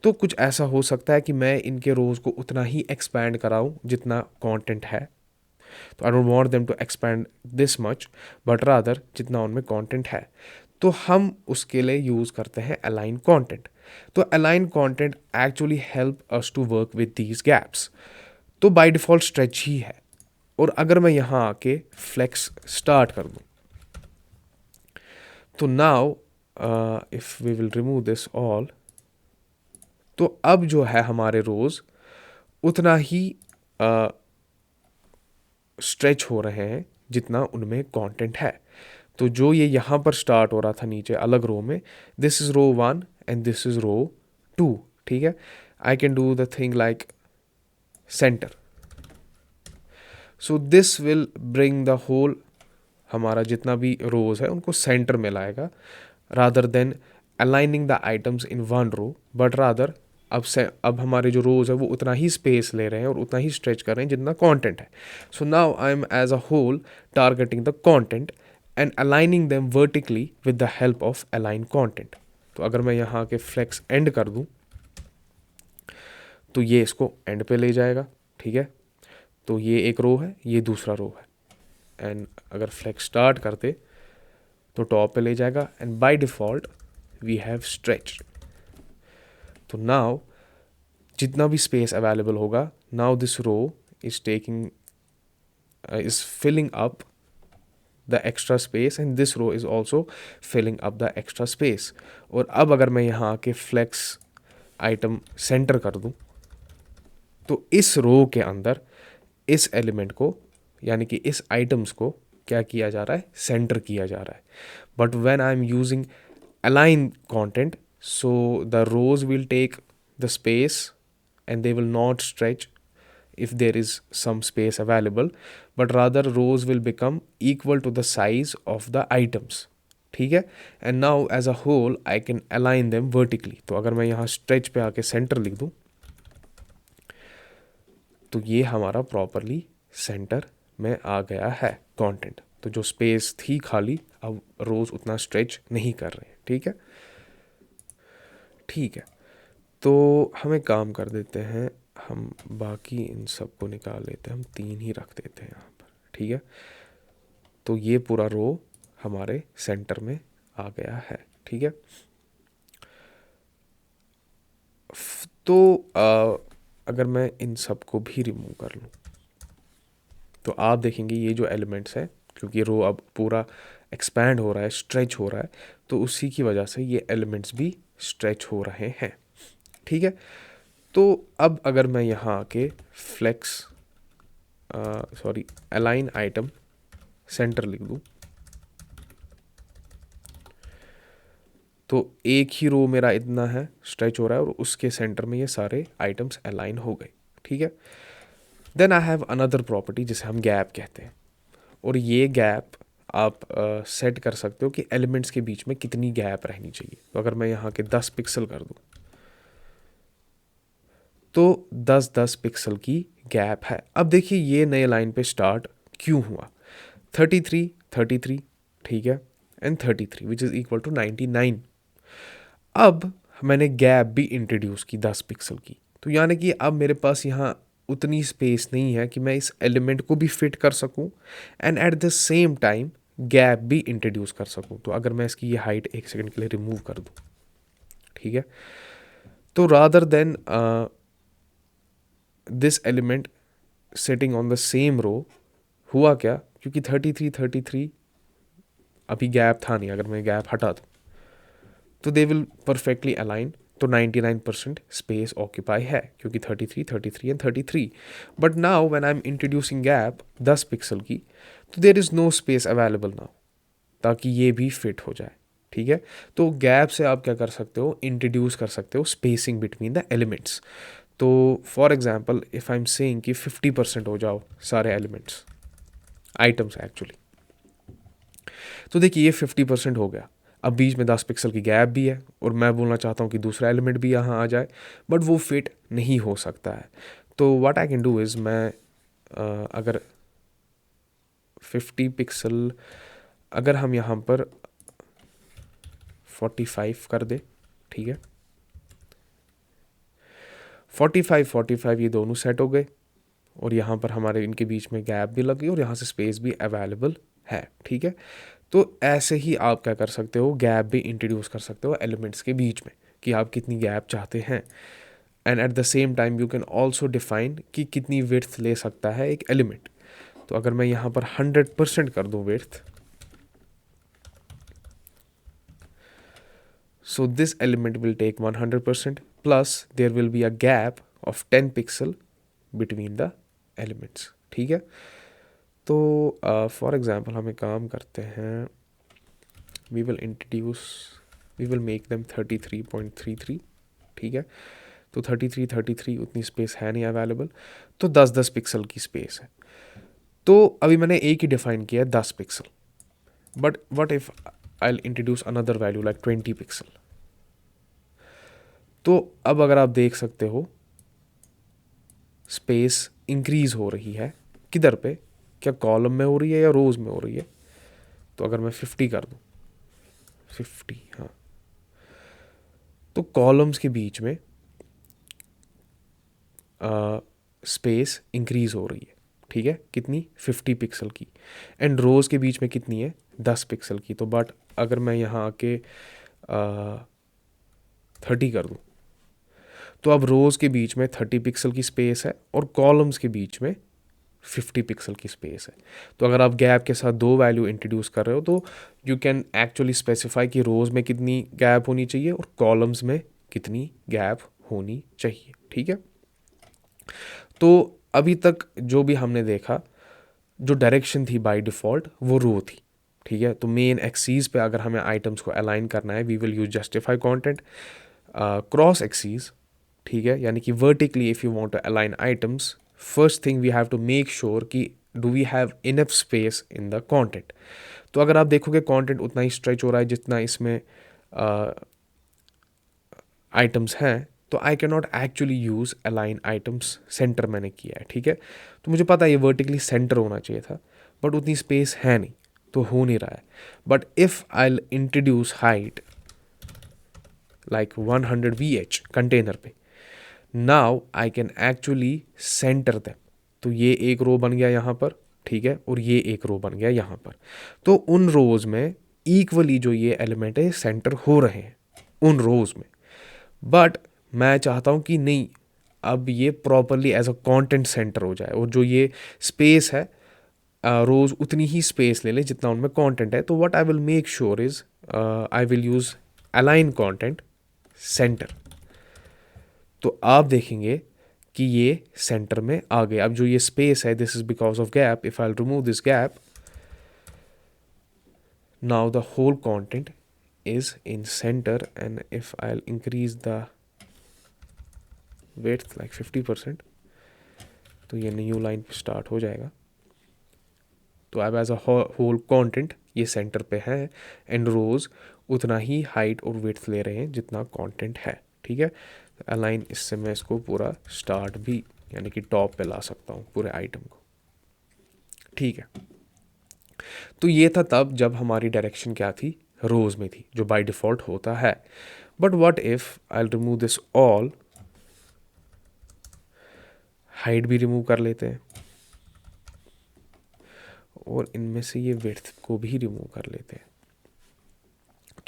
तो कुछ ऐसा हो सकता है कि मैं इनके रोज़ को उतना ही एक्सपैंड कराऊँ जितना कंटेंट है। तो I don't want them to expand this much, but rather जितना उनमें कंटेंट है। तो हम उसके लिए यूज़ करते हैं अलाइन कंटेंट। तो align content actually help us to work with these gaps. तो बाय डिफ़ॉल्ट स्ट्रेच ही है, और अगर मैं यहाँ आके फ्लेक्स स्टार्ट कर दूँ, तो now if we will remove this all, तो अब जो है हमारे रोज़ उतना ही स्ट्रेच हो रहे हैं जितना उनमें कंटेंट है। तो जो ये यहाँ पर स्टार्ट हो रहा था नीचे अलग रो में, this is row 1 and this is row 2, ठीक है। I can do the thing like center, so this will bring the whole, हमारा जितना भी रोज है उनको सेंटर में लाएगा, rather than aligning the items in one row, but rather अब हमारे जो रोज है वो उतना ही स्पेस ले रहे हैं और उतना ही स्ट्रेच कर रहे हैं जितना कंटेंट है। So now I am as a whole targeting the content and aligning them vertically with the help of align content. तो अगर मैं यहाँ के फ्लेक्स एंड कर दूँ तो ये इसको एंड पे ले जाएगा, ठीक है। तो ये एक रो है, ये दूसरा रो है, एंड अगर फ्लेक्स स्टार्ट करते तो टॉप पे ले जाएगा, and by default we have stretch. तो नाउ जितना भी स्पेस अवेलेबल होगा, now this row is taking is filling up the extra space and this row is also filling up the extra space. और अब अगर मैं यहाँ आके फ्लेक्स आइटम सेंटर कर दूँ तो इस रो के अंदर इस एलिमेंट को, यानी कि इस आइटम्स को क्या किया जा रहा है, सेंटर किया जा रहा है। But when I am using align content, so the rows will take the space and they will not stretch if there is some space available, but rather rows will become equal to the size of the items, ठीक है। And now as a whole I can align them vertically. तो अगर मैं यहाँ स्ट्रेच पे आके सेंटर लिख दूँ तो ये हमारा प्रॉपरली सेंटर में आ गया है कंटेंट। तो जो स्पेस थी खाली, अब रोज उतना स्ट्रेच नहीं कर रहे हैं, ठीक है। ठीक है, तो हम एक काम कर देते हैं, हम बाकी इन सब को निकाल लेते हैं, हम 3 ही रख देते हैं यहाँ पर, ठीक है। तो ये पूरा रो हमारे सेंटर में आ गया है, ठीक है। तो अगर मैं इन सब को भी रिमूव कर लूँ तो आप देखेंगे ये जो एलिमेंट्स है, क्योंकि रो अब पूरा एक्सपैंड हो रहा है, स्ट्रेच हो रहा है, तो उसी की वजह से ये एलिमेंट्स भी स्ट्रेच हो रहे हैं, ठीक है। तो अब अगर मैं यहाँ आके फ्लेक्स अलाइन आइटम सेंटर लिख दूँ तो एक ही रो मेरा इतना है स्ट्रेच हो रहा है और उसके सेंटर में ये सारे आइटम्स अलाइन हो गए, ठीक है। Then I have another property जिसे हम गैप कहते हैं, और ये गैप आप सेट कर सकते हो कि एलिमेंट्स के बीच में कितनी गैप रहनी चाहिए। तो अगर मैं यहाँ के 10 पिक्सल कर दूँ तो 10-10 पिक्सल की गैप है। अब देखिए ये नए लाइन पे स्टार्ट क्यों हुआ, 33 33, ठीक है, and 33 which is equal to 99। अब मैंने गैप भी इंट्रोड्यूस की 10 पिक्सल की, तो यानी कि अब मेरे पास यहाँ उतनी स्पेस नहीं है कि मैं इस एलिमेंट को भी फिट कर सकूं and at the same time gap भी इंट्रोड्यूस कर सकूं। तो अगर मैं इसकी ये हाइट 1 सेकंड के लिए रिमूव कर दूं, ठीक है, तो rather than this element sitting on the same row, हुआ क्या, क्योंकि 33 अभी गैप था नहीं, अगर मैं गैप हटा दूँ तो दे विल परफेक्टली अलाइन। तो 99% स्पेस ऑक्यूपाई है क्योंकि 33 and 33। But now when I am introducing gap 10 pixel की, तो there is no space available now, ताकि ये भी फिट हो जाए, ठीक है। तो गैप से आप क्या कर सकते हो, इंट्रोड्यूस कर सकते हो स्पेसिंग बिटवीन द एलिमेंट्स। तो for example if I am saying कि 50% हो जाओ सारे एलिमेंट्स, आइटम्स एक्चुअली, तो देखिए ये 50% हो गया। अब बीच में 10 पिक्सल की गैप भी है और मैं बोलना चाहता हूँ कि दूसरा एलिमेंट भी यहाँ आ जाए, बट वो फिट नहीं हो सकता है। तो what I can do is मैं अगर 50 पिक्सल, अगर हम यहाँ पर 45 कर दे, ठीक है, 45 ये दोनों सेट हो गए और यहाँ पर हमारे इनके बीच में गैप भी लग गई और यहाँ से स्पेस भी अवेलेबल है, ठीक है। तो ऐसे ही आप क्या कर सकते हो, गैप भी इंट्रोड्यूस कर सकते हो एलिमेंट्स के बीच में कि आप कितनी गैप चाहते हैं, and at the same time you can also define कि कितनी विड्थ ले सकता है एक एलिमेंट। तो अगर मैं यहाँ पर 100% कर दूँ width, so this element will take 100% plus there will be a gap of 10 pixel between the elements, ठीक है। तो फॉर एग्ज़ाम्पल हम एक काम करते हैं, वी विल मेक देम 33.33, ठीक है। तो 33 उतनी स्पेस है नहीं अवेलेबल, तो 10 पिक्सल की स्पेस है। तो अभी मैंने एक ही डिफाइन किया है 10 pixel, but what if I introduce another value like 20 pixel. तो अब अगर आप देख सकते हो स्पेस इंक्रीज हो रही है, किधर पे, क्या कॉलम में हो रही है या रोज में हो रही है। तो अगर मैं 50 कर दूं, 50, हाँ, तो कॉलम्स के बीच में स्पेस इंक्रीज हो रही है, ठीक है, कितनी, 50 पिक्सल की। एंड रोज़ के बीच में कितनी है, 10 पिक्सल की। तो बट अगर मैं यहाँ आके 30 कर दूँ, तो अब रोज़ के बीच में 30 पिक्सल की स्पेस है और कॉलम्स के बीच में 50 पिक्सल की स्पेस है। तो अगर आप गैप के साथ दो वैल्यू इंट्रोड्यूस कर रहे हो, तो यू कैन एक्चुअली स्पेसिफाई कि रोज़ में कितनी गैप होनी चाहिए और कॉलम्स में कितनी गैप होनी चाहिए, ठीक है। तो अभी तक जो भी हमने देखा, जो डायरेक्शन थी बाय डिफ़ॉल्ट वो रो थी, ठीक है। तो मेन एक्सीज पे अगर हमें आइटम्स को अलाइन करना है, we will use justify content. Cross axis, ठीक है, यानी कि vertically if you want to align items, first thing we have to make sure कि do we have enough space in the content. तो अगर आप देखोगे कंटेंट उतना ही स्ट्रेच हो रहा है जितना इसमें आइटम्स हैं, तो I can not actually use align items centre मैंने किया है, ठीक है। तो मुझे पता है ये वर्टिकली सेंटर होना चाहिए था, बट उतनी स्पेस है नहीं, तो हो नहीं रहा है। But if I introduce height like 100 VH container पे, now I can actually center them. तो ये एक रो बन गया यहाँ पर, ठीक है, और ये एक रो बन गया यहाँ पर। तो उन रोज में इक्वली जो ये एलिमेंट है सेंटर हो रहे हैं उन रोज में। बट मैं चाहता हूँ कि नहीं, अब ये properly as a content center हो जाए, और जो ये स्पेस है रोज उतनी ही स्पेस ले ले जितना उनमें कंटेंट है। तो what I will make sure is I will use align content center. तो आप देखेंगे कि ये सेंटर में आ गए। अब जो ये स्पेस है, this is because of gap, if I remove this gap, now the whole content is in center, and if I'll increase the width like 50%, तो ये न्यू लाइन पे स्टार्ट हो जाएगा। तो अब एज अ होल कंटेंट ये सेंटर पे है, एंड रोज उतना ही हाइट और विड्थ ले रहे हैं जितना कंटेंट है, ठीक है। अलाइन, इससे मैं इसको पूरा स्टार्ट भी यानी कि टॉप पे ला सकता हूँ पूरे आइटम को, ठीक है। तो ये था तब जब हमारी डायरेक्शन क्या थी, रोज में थी, जो बाय डिफॉल्ट होता है। But what if I remove this all, height भी रिमूव कर लेते हैं और इनमें से ये विड्थ को भी रिमूव कर लेते हैं।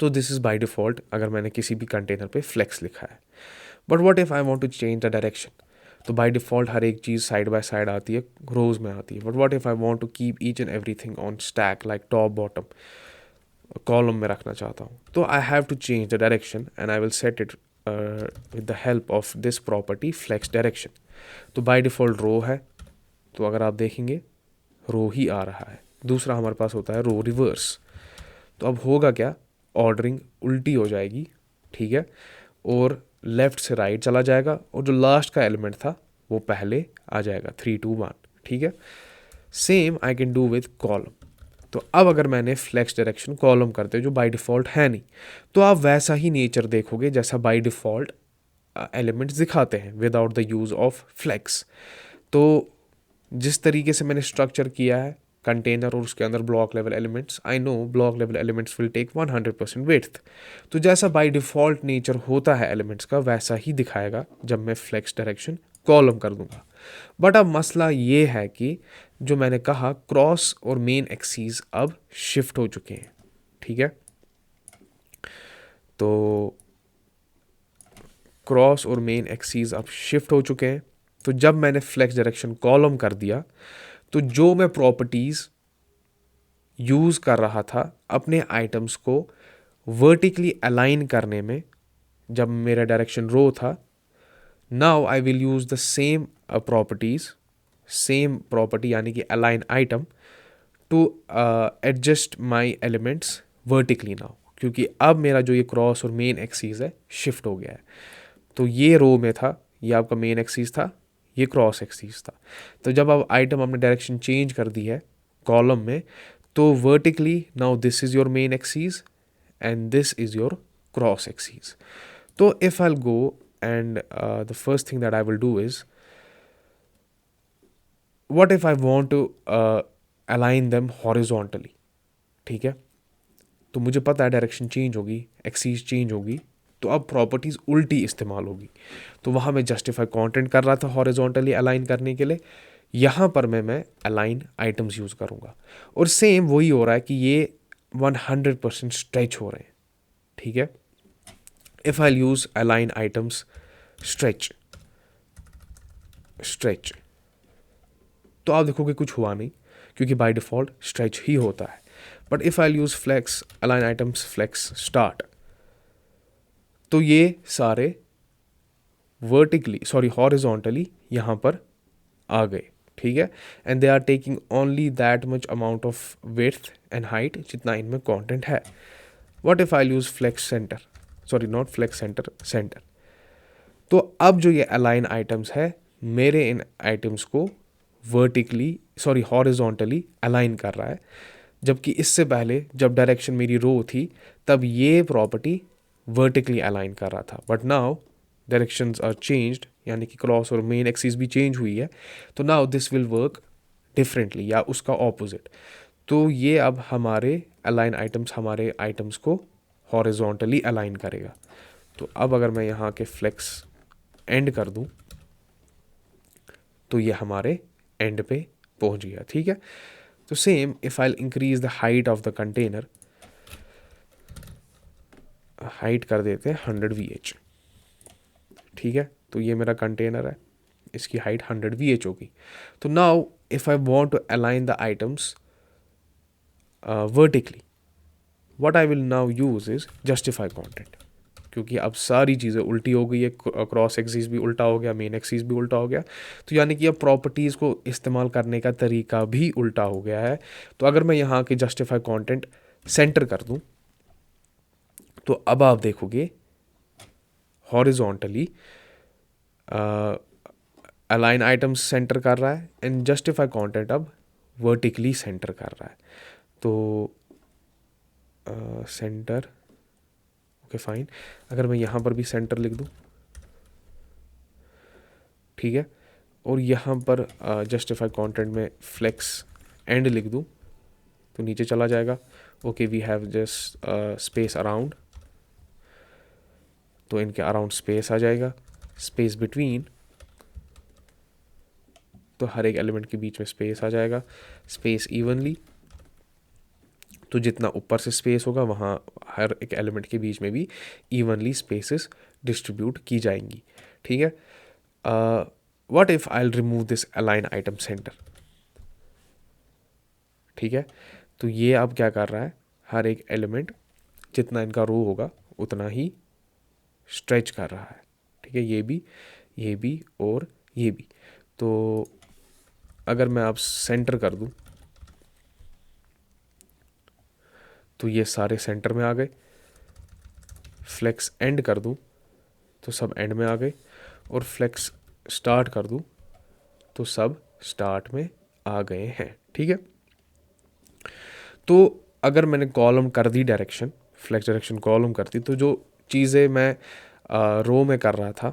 तो दिस इज बाय डिफॉल्ट अगर मैंने किसी भी कंटेनर पे फ्लेक्स लिखा है। But what if I want to change the direction, तो बाय डिफॉल्ट हर एक चीज़ साइड बाय साइड आती है, रोज में आती है। But what if I want to keep each and everything on stack like top bottom, column में रखना चाहता हूँ, तो I have to change the direction and I will set it with the help of this property flex direction. तो बाय डिफॉल्ट रो है, तो अगर आप देखेंगे रो ही आ रहा है। दूसरा हमारे पास होता है रो रिवर्स। तो अब होगा क्या, ऑर्डरिंग उल्टी हो जाएगी, ठीक है, और लेफ्ट से राइट चला जाएगा, और जो लास्ट का एलिमेंट था वो पहले आ जाएगा, 3 2 1, ठीक है। Same I can do with column. तो अब अगर मैंने फ्लेक्स डायरेक्शन कॉलम करते जो बाय डिफ़ॉल्ट है नहीं, तो आप वैसा ही नेचर देखोगे जैसा बाय डिफ़ॉल्ट एलिमेंट्स दिखाते हैं without the use of flex. तो जिस तरीके से मैंने स्ट्रक्चर किया है कंटेनर और उसके अंदर block level elements, I know block level elements will take 100% width. तो जैसा बाय डिफ़ॉल्ट नेचर होता है एलिमेंट्स का, वैसा ही दिखाएगा जब मैं फ्लेक्स डायरेक्शन कॉलम कर दूंगा। बट अब मसला ये है कि जो मैंने कहा क्रॉस और मेन एक्सीज अब शिफ्ट हो चुके हैं, ठीक है। तो क्रॉस और मेन एक्सीज अब शिफ्ट हो चुके हैं। तो जब मैंने फ्लेक्स डायरेक्शन कॉलम कर दिया, तो जो मैं प्रॉपर्टीज यूज कर रहा था अपने आइटम्स को वर्टिकली अलाइन करने में, जब मेरा डायरेक्शन रो था, now I will use the same properties, same property यानी कि align item to adjust my elements vertically now, क्योंकि अब मेरा जो ये क्रॉस और मेन एक्सीज है शिफ्ट हो गया है। तो ये रो में था, ये आपका मेन एक्सीज था, ये क्रॉस एक्सीज था। तो जब अब आइटम हमने डायरेक्शन चेंज कर दी है कॉलम में, तो vertically now this is your main axes and this is your cross axes. तो if I go and the first thing that I will do is, what if I want to align them horizontally? ठीक है, तो मुझे पता है डायरेक्शन चेंज होगी, एक्सीज चेंज होगी, तो अब प्रॉपर्टीज उल्टी इस्तेमाल होगी। तो वहाँ मैं जस्टिफाई कंटेंट कर रहा था हॉरिजॉन्टली अलाइन करने के लिए, यहाँ पर मैं अलाइन आइटम्स यूज़ करूँगा। और सेम वही हो रहा है कि ये 100% स्ट्रेच हो रहे हैं। ठीक है, if I use align items stretch stretch, तो आप देखोगे कुछ हुआ नहीं, क्योंकि बाय डिफ़ॉल्ट स्ट्रेच ही होता है। But if I use flex align items flex start, तो ये सारे वर्टिकली सॉरी हॉरिजॉन्टली यहाँ पर आ गए। ठीक है, and they are taking only that much amount of width and height जितना इनमें कंटेंट है। What if I use flex center, sorry not flex center, center. तो अब जो ये अलाइन आइटम्स है, मेरे इन आइटम्स को वर्टिकली सॉरी हॉरिजॉन्टली अलाइन कर रहा है, जबकि इससे पहले जब डायरेक्शन मेरी रो थी तब ये प्रॉपर्टी वर्टिकली अलाइन कर रहा था। But now directions are changed, यानी कि क्रॉस और मेन एक्सिस भी चेंज हुई है, तो now this will work differently या उसका ऑपोजिट। तो ये अब हमारे अलाइन आइटम्स हमारे आइटम्स को हॉरिजॉन्टली अलाइन करेगा। तो अब अगर मैं यहाँ के फ्लेक्स एंड कर दूँ तो ये हमारे एंड पे पहुँच गया। ठीक है, तो same if I increase the height of the container, height कर देते हैं 100 VH। ठीक है, तो ये मेरा कंटेनर है, इसकी हाइट 100 VH होगी। तो now if I want to align the items vertically, what I will now use is justify content, क्योंकि अब सारी चीज़ें उल्टी हो गई है, क्रॉस एक्सिस भी उल्टा हो गया, मेन एक्सिस भी उल्टा हो गया, तो यानी कि अब प्रॉपर्टीज़ को इस्तेमाल करने का तरीका भी उल्टा हो गया है। तो अगर मैं यहाँ के जस्टिफाई कंटेंट सेंटर कर दूँ, तो अब आप देखोगे हॉरिजॉन्टली अलाइन आइटम्स सेंटर कर रहा है एंड जस्टिफाई कंटेंट अब वर्टिकली सेंटर कर रहा है। तो सेंटर ओके फाइन, अगर मैं यहाँ पर भी सेंटर लिख दूँ, ठीक है, और यहाँ पर जस्टिफाई कंटेंट में फ्लेक्स एंड लिख दूँ, तो नीचे चला जाएगा। Okay, we have just space around, तो इनके अराउंड स्पेस आ जाएगा, स्पेस बिटवीन, तो हर एक एलिमेंट के बीच में स्पेस आ जाएगा, स्पेस इवनली, तो जितना ऊपर से स्पेस होगा वहाँ हर एक एलिमेंट के बीच में भी इवनली स्पेसेस डिस्ट्रीब्यूट की जाएंगी। ठीक है, what if I remove this align item centre. ठीक है, तो ये अब क्या कर रहा है, हर एक एलिमेंट जितना इनका रो होगा उतना ही स्ट्रेच कर रहा है। ठीक है, ये भी और ये भी। तो अगर मैं अब सेंटर कर दूं, तो ये सारे सेंटर में आ गए, फ्लेक्स एंड कर दूं तो सब एंड में आ गए, और फ्लेक्स स्टार्ट कर दूं तो सब स्टार्ट में आ गए हैं। ठीक है, तो अगर मैंने कॉलम कर दी डायरेक्शन, फ्लेक्स डायरेक्शन कॉलम कर दी, तो जो चीज़ें मैं रो में कर रहा था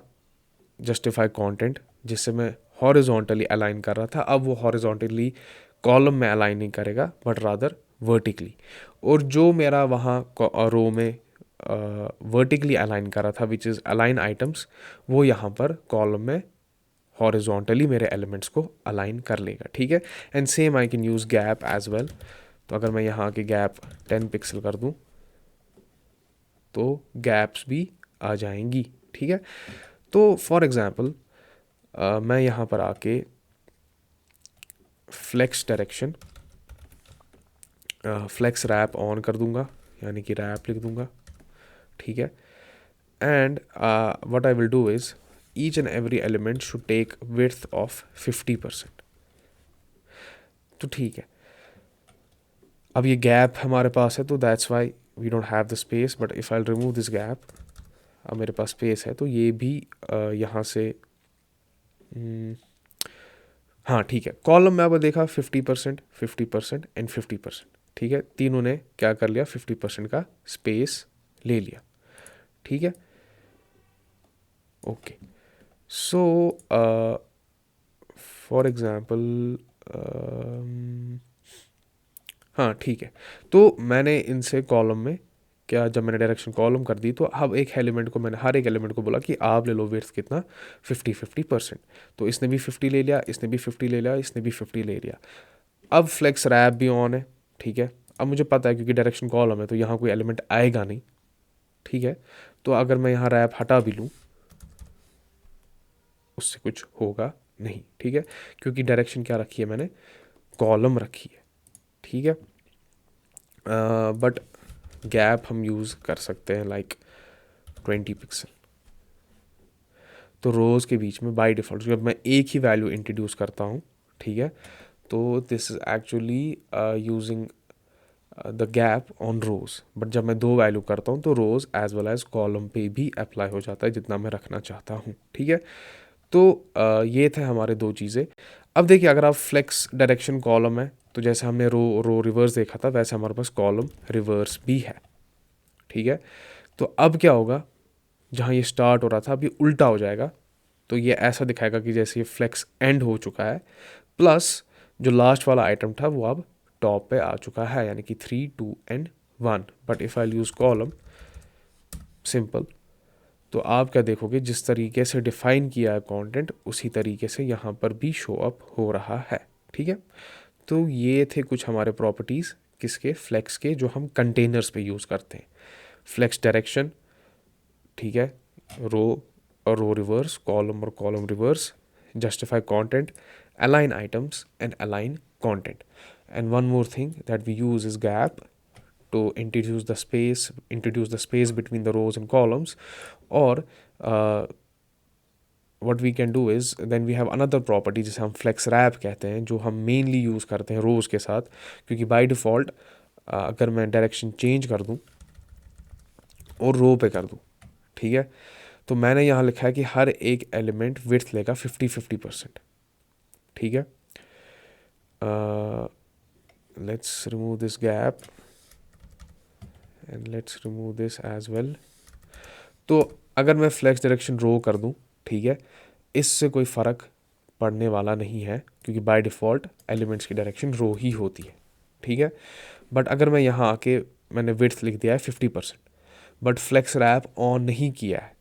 जस्टिफाई कंटेंट, जिससे मैं हॉरिजॉन्टली अलाइन कर रहा था, अब वो हॉरिजॉन्टली कॉलम में अलाइन नहीं करेगा बट रादर वर्टिकली। और जो मेरा वहाँ रो में वर्टिकली अलाइन कर रहा था विच इज़ अलाइन आइटम्स, वो यहाँ पर कॉलम में हॉरिजॉन्टली मेरे एलिमेंट्स को अलाइन कर लेगा। ठीक है, and same I can use gap as well. तो अगर मैं यहाँ के गैप 10 पिक्सल कर दूँ तो गैप्स भी आ जाएंगी। ठीक है, तो फॉर एग्ज़ाम्पल मैं यहाँ पर आके flex direction flex wrap on कर दूंगा, यानी कि रैप लिख दूंगा। ठीक है, and what I will do is each and every element should take width of 50%। तो ठीक है, अब ये गैप हमारे पास है तो that's why we don't have the space, but if I remove this gap, अब मेरे पास स्पेस है तो ये भी यहाँ से हाँ ठीक है। कॉलम में अब देखा 50%, 50% एंड 50%, ठीक है, तीनों ने क्या कर लिया, 50% का स्पेस ले लिया, ठीक है। ओके, सो फॉर एग्जांपल हाँ ठीक है, तो मैंने इनसे कॉलम में क्या, जब मैंने डायरेक्शन कॉलम कर दी तो अब एक एलिमेंट को मैंने, हर एक एलिमेंट को बोला कि आप ले लो विड्थ कितना, 50-50%। तो इसने भी 50 ले लिया, इसने भी 50 ले लिया, इसने भी 50 ले लिया। अब फ्लेक्स रैप भी ऑन है, ठीक है। अब मुझे पता है क्योंकि डायरेक्शन कॉलम है तो यहाँ कोई एलिमेंट आएगा नहीं, ठीक है। तो अगर मैं यहाँ रैप हटा भी लूँ उससे कुछ होगा नहीं, ठीक है, क्योंकि डायरेक्शन क्या रखी है मैंने, कॉलम रखी है, ठीक है। बट गैप हम यूज़ कर सकते हैं लाइक 20 पिक्सल। तो रोज़ के बीच में बाय डिफ़ॉल्ट जब मैं एक ही वैल्यू इंट्रोड्यूस करता हूँ, ठीक है, तो this is actually using the gap on rows. बट जब मैं दो वैल्यू करता हूँ तो rows as well as column पे भी अप्लाई हो जाता है जितना मैं रखना चाहता हूँ, ठीक है। तो ये थे हमारे दो चीज़ें। अब देखिए अगर आप फ्लेक्स डायरेक्शन कॉलम है तो जैसे हमने रो रो रिवर्स देखा था वैसे हमारे पास कॉलम रिवर्स भी है, ठीक है। तो अब क्या होगा, जहाँ ये स्टार्ट हो रहा था अब ये उल्टा हो जाएगा। तो ये ऐसा दिखाएगा कि जैसे ये फ्लेक्स एंड हो चुका है, प्लस जो लास्ट वाला आइटम था वो अब टॉप पे आ चुका है, यानी कि 3, 2 and 1। But if I use column simple, तो आप क्या देखोगे, जिस तरीके से डिफाइन किया है कंटेंट उसी तरीके से यहाँ पर भी शो अप हो रहा है, ठीक है। तो ये थे कुछ हमारे प्रॉपर्टीज़ किसके, फ्लेक्स के, जो हम कंटेनर्स पे यूज़ करते हैं। फ्लेक्स डायरेक्शन, ठीक है, रो और रो रिवर्स, कॉलम और column reverse, justify content, align items and align content. And one more thing that we use is gap to introduce the space between the rows and columns. Or what we can do is then we have another property जिसे हम flex wrap कहते हैं, जो हम mainly use करते हैं rows के साथ, क्योंकि by default अगर मैं डायरेक्शन चेंज कर दूं और रो पे कर दूं, ठीक है, तो मैंने यहाँ लिखा है कि हर एक एलिमेंट विड्थ लेगा 50-50%, ठीक है। Let's remove this gap and let's remove this as well. तो अगर मैं फ्लेक्स डायरेक्शन रो कर दूं, ठीक है, इससे कोई फ़र्क पड़ने वाला नहीं है क्योंकि बाय डिफ़ॉल्ट एलिमेंट्स की डायरेक्शन रो ही होती है, ठीक है। बट अगर मैं यहाँ आके मैंने विड्थ लिख दिया है 50%, बट फ्लेक्स रैप ऑन नहीं किया है,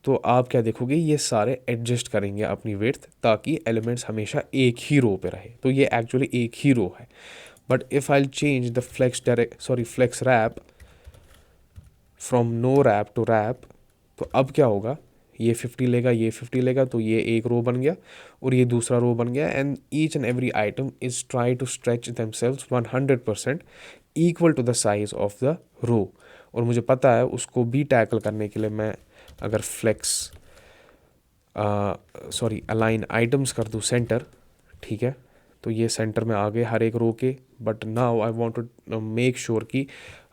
तो आप क्या देखोगे, ये सारे एडजस्ट करेंगे अपनी विड्थ ताकि एलिमेंट्स हमेशा एक ही रो पे रहे। तो ये एक्चुअली एक ही रो है। But if I change the flex wrap from no wrap to wrap, तो अब क्या होगा, ये 50 लेगा, ये 50 लेगा, तो ये एक रो बन गया और ये दूसरा रो बन गया। And each and every item is try to stretch themselves 100% equal to the size of the row. और मुझे पता है उसको भी टैकल करने के लिए मैं अगर अलाइन आइटम्स कर दूँ सेंटर, ठीक है, तो ये सेंटर में आ गए हर एक रो के। But now I want to make sure कि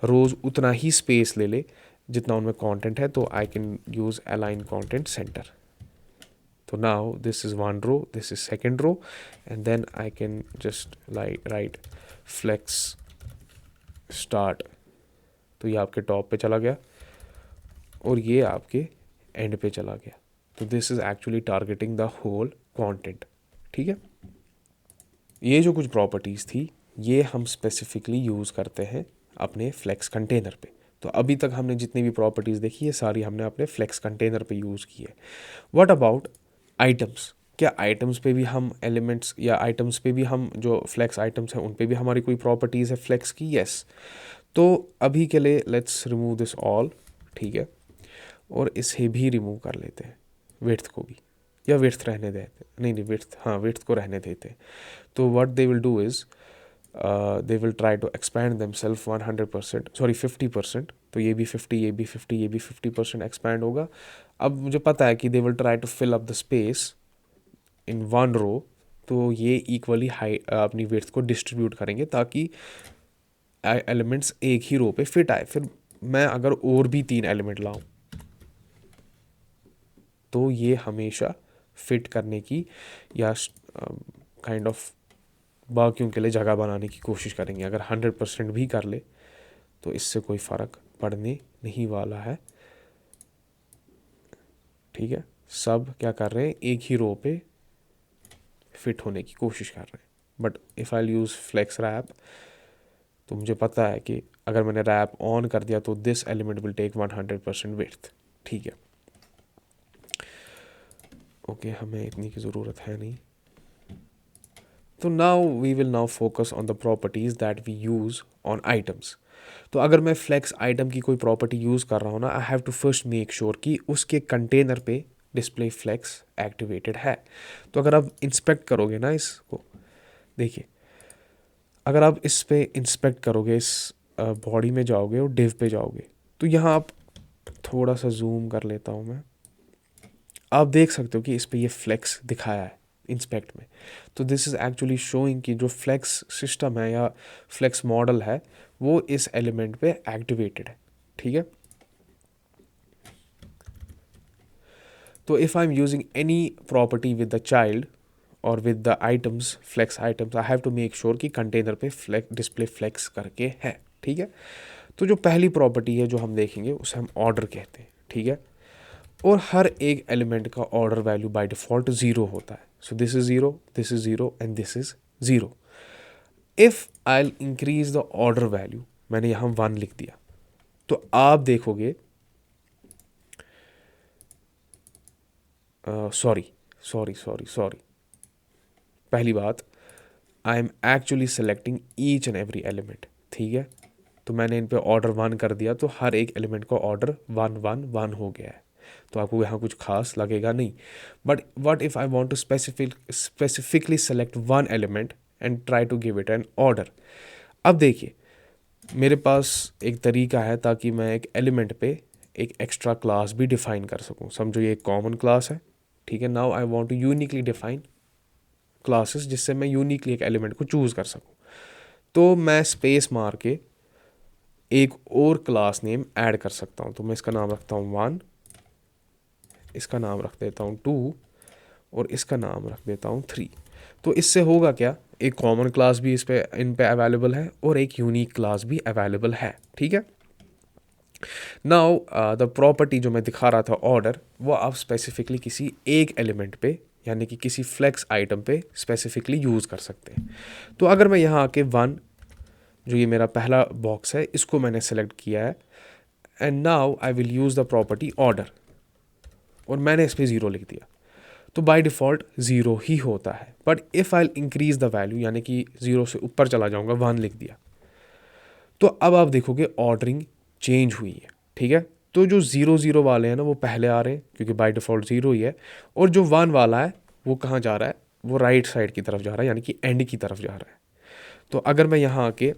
रोज़ उतना ही स्पेस ले ले जितना उनमें कंटेंट है, तो I can use align content center. तो now this is one row, this is second row, and then I can just write flex start, तो ये आपके टॉप पे चला गया और ये आपके एंड पे चला गया। तो this is actually targeting the whole content, ठीक है। ये जो कुछ प्रॉपर्टीज़ थी ये हम स्पेसिफिकली यूज़ करते हैं अपने फ्लेक्स कंटेनर पे। तो अभी तक हमने जितनी भी प्रॉपर्टीज़ देखी है सारी हमने अपने फ्लेक्स कंटेनर पे यूज़ की है। व्हाट अबाउट आइटम्स, क्या आइटम्स पे भी हम एलिमेंट्स या आइटम्स पे भी हम जो फ्लेक्स आइटम्स हैं उन पे भी हमारी कोई प्रॉपर्टीज़ है फ्लेक्स की? यस। तो अभी के लिए लेट्स रिमूव दिस ऑल, ठीक है, और इसे भी रिमूव कर लेते हैं, विड्थ को भी, या विड्थ रहने देते, नहीं विड्थ, हाँ विड्थ को रहने देते हैं। तो what they will do is they will try to expand themself 100%, sorry 50%। तो ये भी 50, ये भी 50, ये भी 50% एक्सपैंड होगा। अब मुझे पता है कि they will try to fill up the space in one row, तो ये इक्वली हाई अपनी विड्थ को डिस्ट्रीब्यूट करेंगे ताकि एलिमेंट्स एक ही रो पे फिट आए। फिर मैं अगर और भी 3 एलिमेंट लाऊं तो ये हमेशा फिट करने की या काइंड ऑफ बाकियों के लिए जगह बनाने की कोशिश करेंगे। अगर 100% भी कर ले तो इससे कोई फ़र्क पड़ने नहीं वाला है। ठीक है, सब क्या कर रहे हैं, एक ही रो पे फिट होने की कोशिश कर रहे हैं। But if I use flex wrap तो मुझे पता है कि अगर मैंने रैप ऑन कर दिया तो this element will take 100% width. ठीक है, ओके, हमें इतनी की ज़रूरत है नहीं। तो now we will now focus on the properties that we use on items. तो अगर मैं फ्लेक्स आइटम की कोई प्रॉपर्टी यूज़ कर रहा हूँ ना, I have to first make sure कि उसके कंटेनर पे डिस्प्ले फ्लेक्स एक्टिवेटेड है। तो अगर आप इंस्पेक्ट करोगे ना इसको, देखिए, अगर आप इस पे इंस्पेक्ट करोगे, इस बॉडी में जाओगे और डिव पे जाओगे, तो यहाँ आप थोड़ा सा जूम कर लेता हूँ मैं, आप देख सकते हो कि इस पे ये फ्लेक्स दिखाया है इंस्पेक्ट में। तो दिस इज़ एक्चुअली शोइंग कि जो फ्लेक्स सिस्टम है या फ्लेक्स मॉडल है वो इस एलिमेंट पे एक्टिवेटेड है। ठीक है, तो if I am using any property with the child और with the items, flex items, I have to make sure कि कंटेनर पे डिस्प्ले फ्लेक्स करके है। ठीक है, तो जो पहली प्रॉपर्टी है जो हम देखेंगे उसे हम ऑर्डर कहते हैं। ठीक है, और हर एक एलिमेंट का ऑर्डर वैल्यू बाय डिफ़ॉल्ट 0 होता है। So this is 0, this is 0 and this is 0। If I increase the order value, मैंने यहाँ 1 लिख दिया, तो आप देखोगे, सॉरी सॉरी सॉरी सॉरी, पहली बात, I am actually selecting each and every element. ठीक है, तो मैंने इन पे ऑर्डर 1 कर दिया, तो हर एक एलिमेंट का ऑर्डर 1 1 1 हो गया है। तो आपको यहाँ कुछ खास लगेगा नहीं। But what if I want to specifically select one element and try to give it an order. अब देखिए, मेरे पास एक तरीका है ताकि मैं एक एलिमेंट पे एक एक्स्ट्रा क्लास भी डिफाइन कर सकूँ। समझो ये एक कॉमन क्लास है। ठीक है, now I want to uniquely define classes जिससे मैं यूनिकली एक एलिमेंट को चूज़ कर सकूँ। तो मैं स्पेस मार के एक और क्लास नेम ऐड कर सकता हूँ। तो मैं इसका नाम रखता हूँ 1, इसका नाम रख देता हूँ 2 और इसका नाम रख देता हूँ 3। तो इससे होगा क्या, एक कॉमन क्लास भी इन पे अवेलेबल है और एक यूनिक क्लास भी अवेलेबल है। ठीक है, नाउ द प्रॉपर्टी जो मैं दिखा रहा था ऑर्डर, वो आप स्पेसिफिकली किसी एक एलिमेंट पे यानी कि किसी फ्लेक्स आइटम पे स्पेसिफिकली यूज़ कर सकते हैं। तो अगर मैं यहाँ आके 1, जो ये मेरा पहला बॉक्स है, इसको मैंने सेलेक्ट किया है and now I will use the property order और मैंने इस पर 0 लिख दिया, तो बाय डिफ़ॉल्ट 0 ही होता है। But if I increase the value यानी कि 0 से ऊपर चला जाऊँगा, 1 लिख दिया, तो अब आप देखोगे ऑर्डरिंग चेंज हुई है। ठीक है, तो जो 0 0 वाले हैं ना वो पहले आ रहे हैं क्योंकि बाय डिफ़ॉल्ट 0 ही है, और जो 1 वाला है वो कहाँ जा रहा है, वो राइट साइड की तरफ जा रहा है यानी कि एंड की तरफ जा रहा है। तो अगर मैं यहाँ आके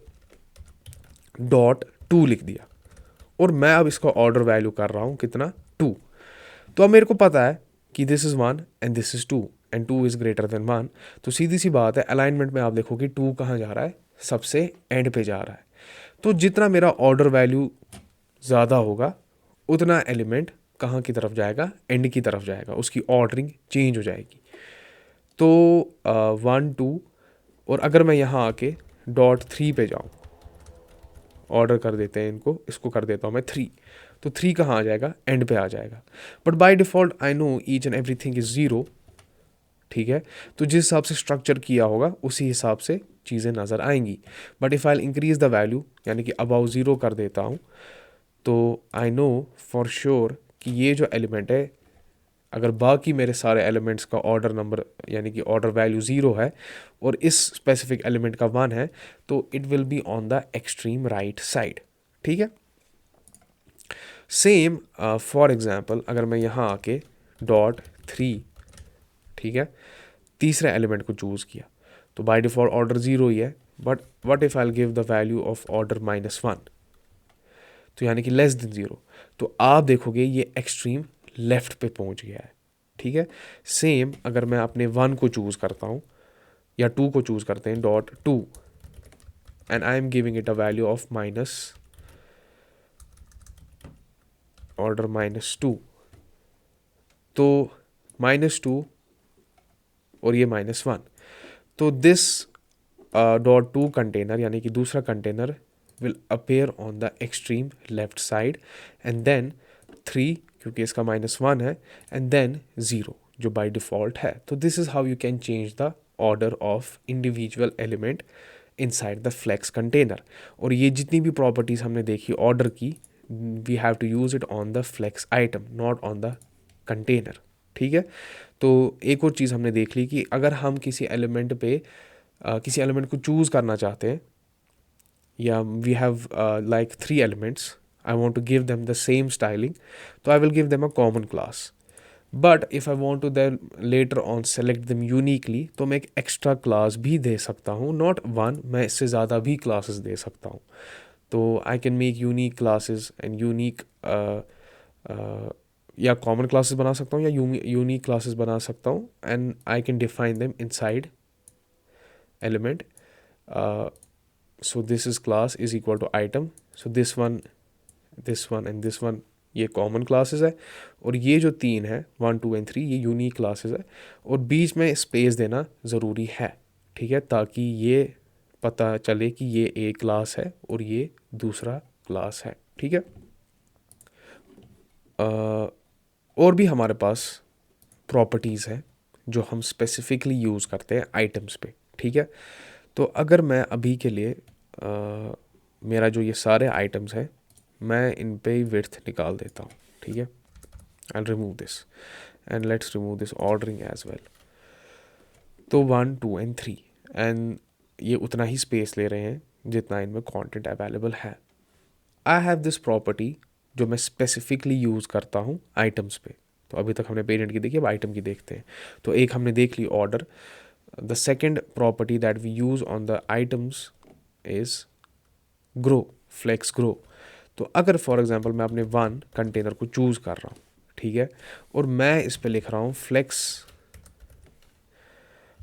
.2 लिख दिया और मैं अब इसका ऑर्डर वैल्यू कर रहा हूँ कितना, 2, तो अब मेरे को पता है कि this is 1 and this is 2 and 2 is greater then 1। तो सीधी सी बात है, अलाइनमेंट में आप देखो कि 2 कहाँ जा रहा है, सबसे एंड पे जा रहा है। तो जितना मेरा ऑर्डर वैल्यू ज़्यादा होगा उतना एलिमेंट कहाँ की तरफ जाएगा, एंड की तरफ जाएगा, उसकी ऑर्डरिंग चेंज हो जाएगी। तो 1 2, और अगर मैं यहाँ आके .3 पे जाऊँ, ऑर्डर कर देते हैं इनको, इसको कर देता हूँ मैं 3, तो 3 कहाँ आ जाएगा, एंड पे आ जाएगा। But by default I know each and everything is 0। ठीक है, तो जिस हिसाब से स्ट्रक्चर किया होगा उसी हिसाब से चीज़ें नज़र आएंगी। But if I increase the value यानी कि अबाउ 0 कर देता हूँ, तो आई नो फॉर श्योर कि ये जो एलिमेंट है, अगर बाकी मेरे सारे एलिमेंट्स का ऑर्डर नंबर यानी कि ऑर्डर वैल्यू 0 है और इस स्पेसिफिक एलिमेंट का 1 है, तो it will be on the extreme right side. ठीक है, सेम फॉर एग्जांपल अगर मैं यहाँ आके .3, ठीक है, तीसरे एलिमेंट को चूज़ किया, तो बाय डिफ़ॉल्ट ऑर्डर 0 ही है। But what if I give the value of order -1, तो यानी कि लेस देन 0, तो आप देखोगे ये एक्सट्रीम लेफ्ट पे पहुंच गया है। ठीक है, सेम अगर मैं अपने 1 को चूज़ करता हूँ या 2 को चूज़ करते हैं .2 and I am giving it a value of minus order -2, तो -2 और ये -1, तो दिस .2 कंटेनर यानी कि दूसरा container will appear on the extreme left side, and then 3 क्योंकि इसका -1 है, एंड देन 0 जो बाय डिफ़ॉल्ट है. तो this is how you can change the order of individual element inside the flex container. और ये जितनी भी प्रॉपर्टीज़ हमने देखी ऑर्डर की, we have to use it on the flex item, not on the container. ठीक है. तो एक और चीज़ हमने देख ली कि अगर हम किसी एलिमेंट पे किसी एलिमेंट को चूज़ करना चाहते हैं, या we have like 3 elements, I want to give them the same styling, तो I will give them a common class. But if I want to then later on select them uniquely, तो मैं एक एक्स्ट्रा क्लास भी दे सकता हूँ, नॉट वन, मैं इससे ज़्यादा भी क्लासेस दे सकता हूँ. तो I can make unique classes and unique, या कॉमन क्लासेस बना सकता हूँ या यूनिक क्लासेस बना सकता हूँ, and I can define them inside element. So this is class is equal to item. So this one and this one ये कॉमन क्लासेस है, और ये जो 3 है 1 2 एंड 3 ये यूनिक क्लासेस है, और बीच में स्पेस देना ज़रूरी है. ठीक है, ताकि ये पता चले कि ये एक क्लास है और ये दूसरा क्लास है. ठीक है. और भी हमारे पास प्रॉपर्टीज़ हैं जो हम स्पेसिफिकली यूज़ करते हैं आइटम्स पे. ठीक है. तो अगर मैं अभी के लिए मेरा जो ये सारे आइटम्स हैं, मैं इन पे ही विड्थ निकाल देता हूँ. ठीक है. I remove this and let's remove this ordering as well. तो 1 2 एंड 3, एंड ये उतना ही स्पेस ले रहे हैं जितना इनमें कंटेंट अवेलेबल है. आई हैव दिस प्रॉपर्टी जो मैं स्पेसिफिकली यूज़ करता हूँ आइटम्स पे. तो अभी तक हमने पेरेंट की देखी, अब आइटम की देखते हैं. तो एक हमने देख ली order. The second property that we use on the items is grow, flex grow. तो अगर फॉर एग्जांपल मैं अपने 1 कंटेनर को चूज़ कर रहा हूँ, ठीक है, और मैं इस पे लिख रहा हूँ फ्लेक्स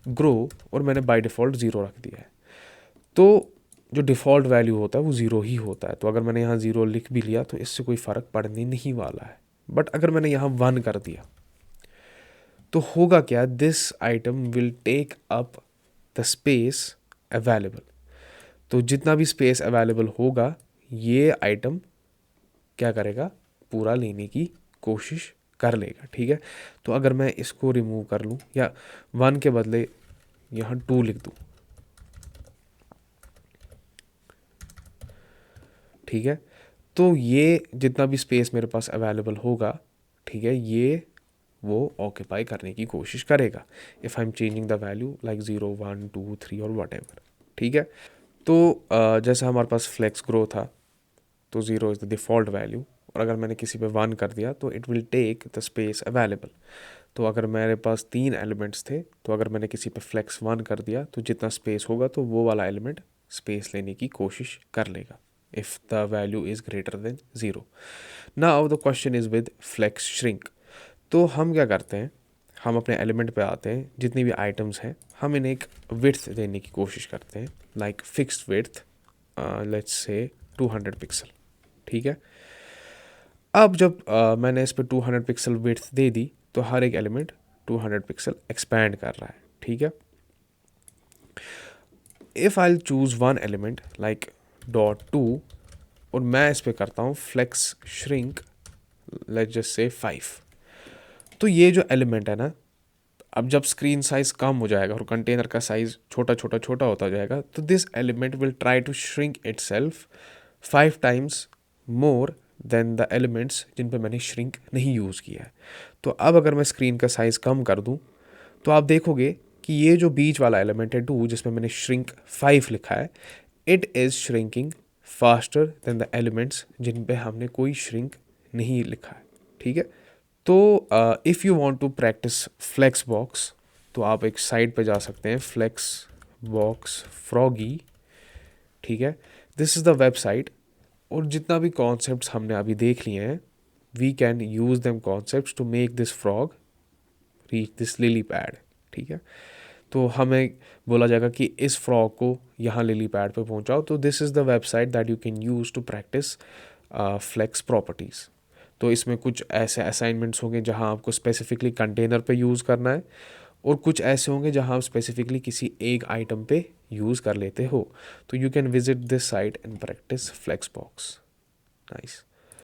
ग्रो, और मैंने बाय डिफ़ॉल्ट 0 रख दिया है, तो जो डिफ़ॉल्ट वैल्यू होता है वो 0 ही होता है. तो अगर मैंने यहाँ 0 लिख भी लिया तो इससे कोई फ़र्क पड़ने नहीं वाला है. बट अगर मैंने यहाँ 1 कर दिया तो होगा क्या, this item will take up the space available. तो जितना भी स्पेस अवेलेबल होगा ये आइटम क्या करेगा, पूरा लेने की कोशिश कर लेगा. ठीक है. तो अगर मैं इसको रिमूव कर लूँ या 1 के बदले यहाँ 2 लिख दूँ, ठीक है, तो ये जितना भी स्पेस मेरे पास अवेलेबल होगा, ठीक है, ये वो ऑक्यूपाई करने की कोशिश करेगा. If I am changing the value like 0 1 2 3 और वट एवर. ठीक है. तो जैसा हमारे पास फ्लेक्स ग्रो था, तो 0 इज़ द डिफ़ॉल्ट वैल्यू, और अगर मैंने किसी पे 1 कर दिया तो it will take the space available. तो अगर मेरे पास 3 एलिमेंट्स थे, तो अगर मैंने किसी पे फ्लेक्स 1 कर दिया तो जितना स्पेस होगा तो वो वाला एलिमेंट स्पेस लेने की कोशिश कर लेगा if the value is greater than 0. Now the question is with flex shrink. तो हम क्या करते हैं, हम अपने एलिमेंट पे आते हैं, जितनी भी आइटम्स हैं हम इन्हें एक विड्थ देने की कोशिश करते हैं, like fixed width, let's say 200 pixel. ठीक है. अब जब मैंने इस पे 200 पिक्सल विड्थ दे दी तो हर एक एलिमेंट 200 पिक्सल एक्सपैंड कर रहा है. ठीक है. If I choose one element like .2 और मैं इस पे करता हूँ फ्लेक्स श्रिंक, लेट्स जस्ट से 5, तो ये जो एलिमेंट है ना, अब जब स्क्रीन साइज कम हो जाएगा और कंटेनर का साइज छोटा होता जाएगा, तो this element will try to shrink itself 5 times more than the elements जिन पे मैंने श्रिंक नहीं यूज़ किया है. तो अब अगर मैं स्क्रीन का साइज़ कम कर दूं तो आप देखोगे कि ये जो बीच वाला एलिमेंट है 2 जिसमें मैंने श्रिंक 5 लिखा है, it is shrinking faster than the elements जिन पे हमने कोई श्रिंक नहीं लिखा है. ठीक है. तो if you want to practice flexbox, तो आप एक साइट पे जा सकते हैं, फ्लेक्स बॉक्स फ्रॉगी. ठीक है. दिस इज़ द वेबसाइट, और जितना भी कॉन्सेप्ट्स हमने अभी देख लिए हैं, we can use them concepts to make this frog reach this lily pad. ठीक है. तो हमें बोला जाएगा कि इस फ्रॉग को यहाँ लिली पैड पे पहुँचाओ। तो this is the website that you can use to practice flex properties. तो इसमें कुछ ऐसे असाइनमेंट्स होंगे जहाँ आपको स्पेसिफिकली कंटेनर पे यूज़ करना है, और कुछ ऐसे होंगे जहाँ आप स्पेसिफिकली किसी एक आइटम पे यूज़ कर लेते हो। तो you can visit this site and practice flexbox. Nice.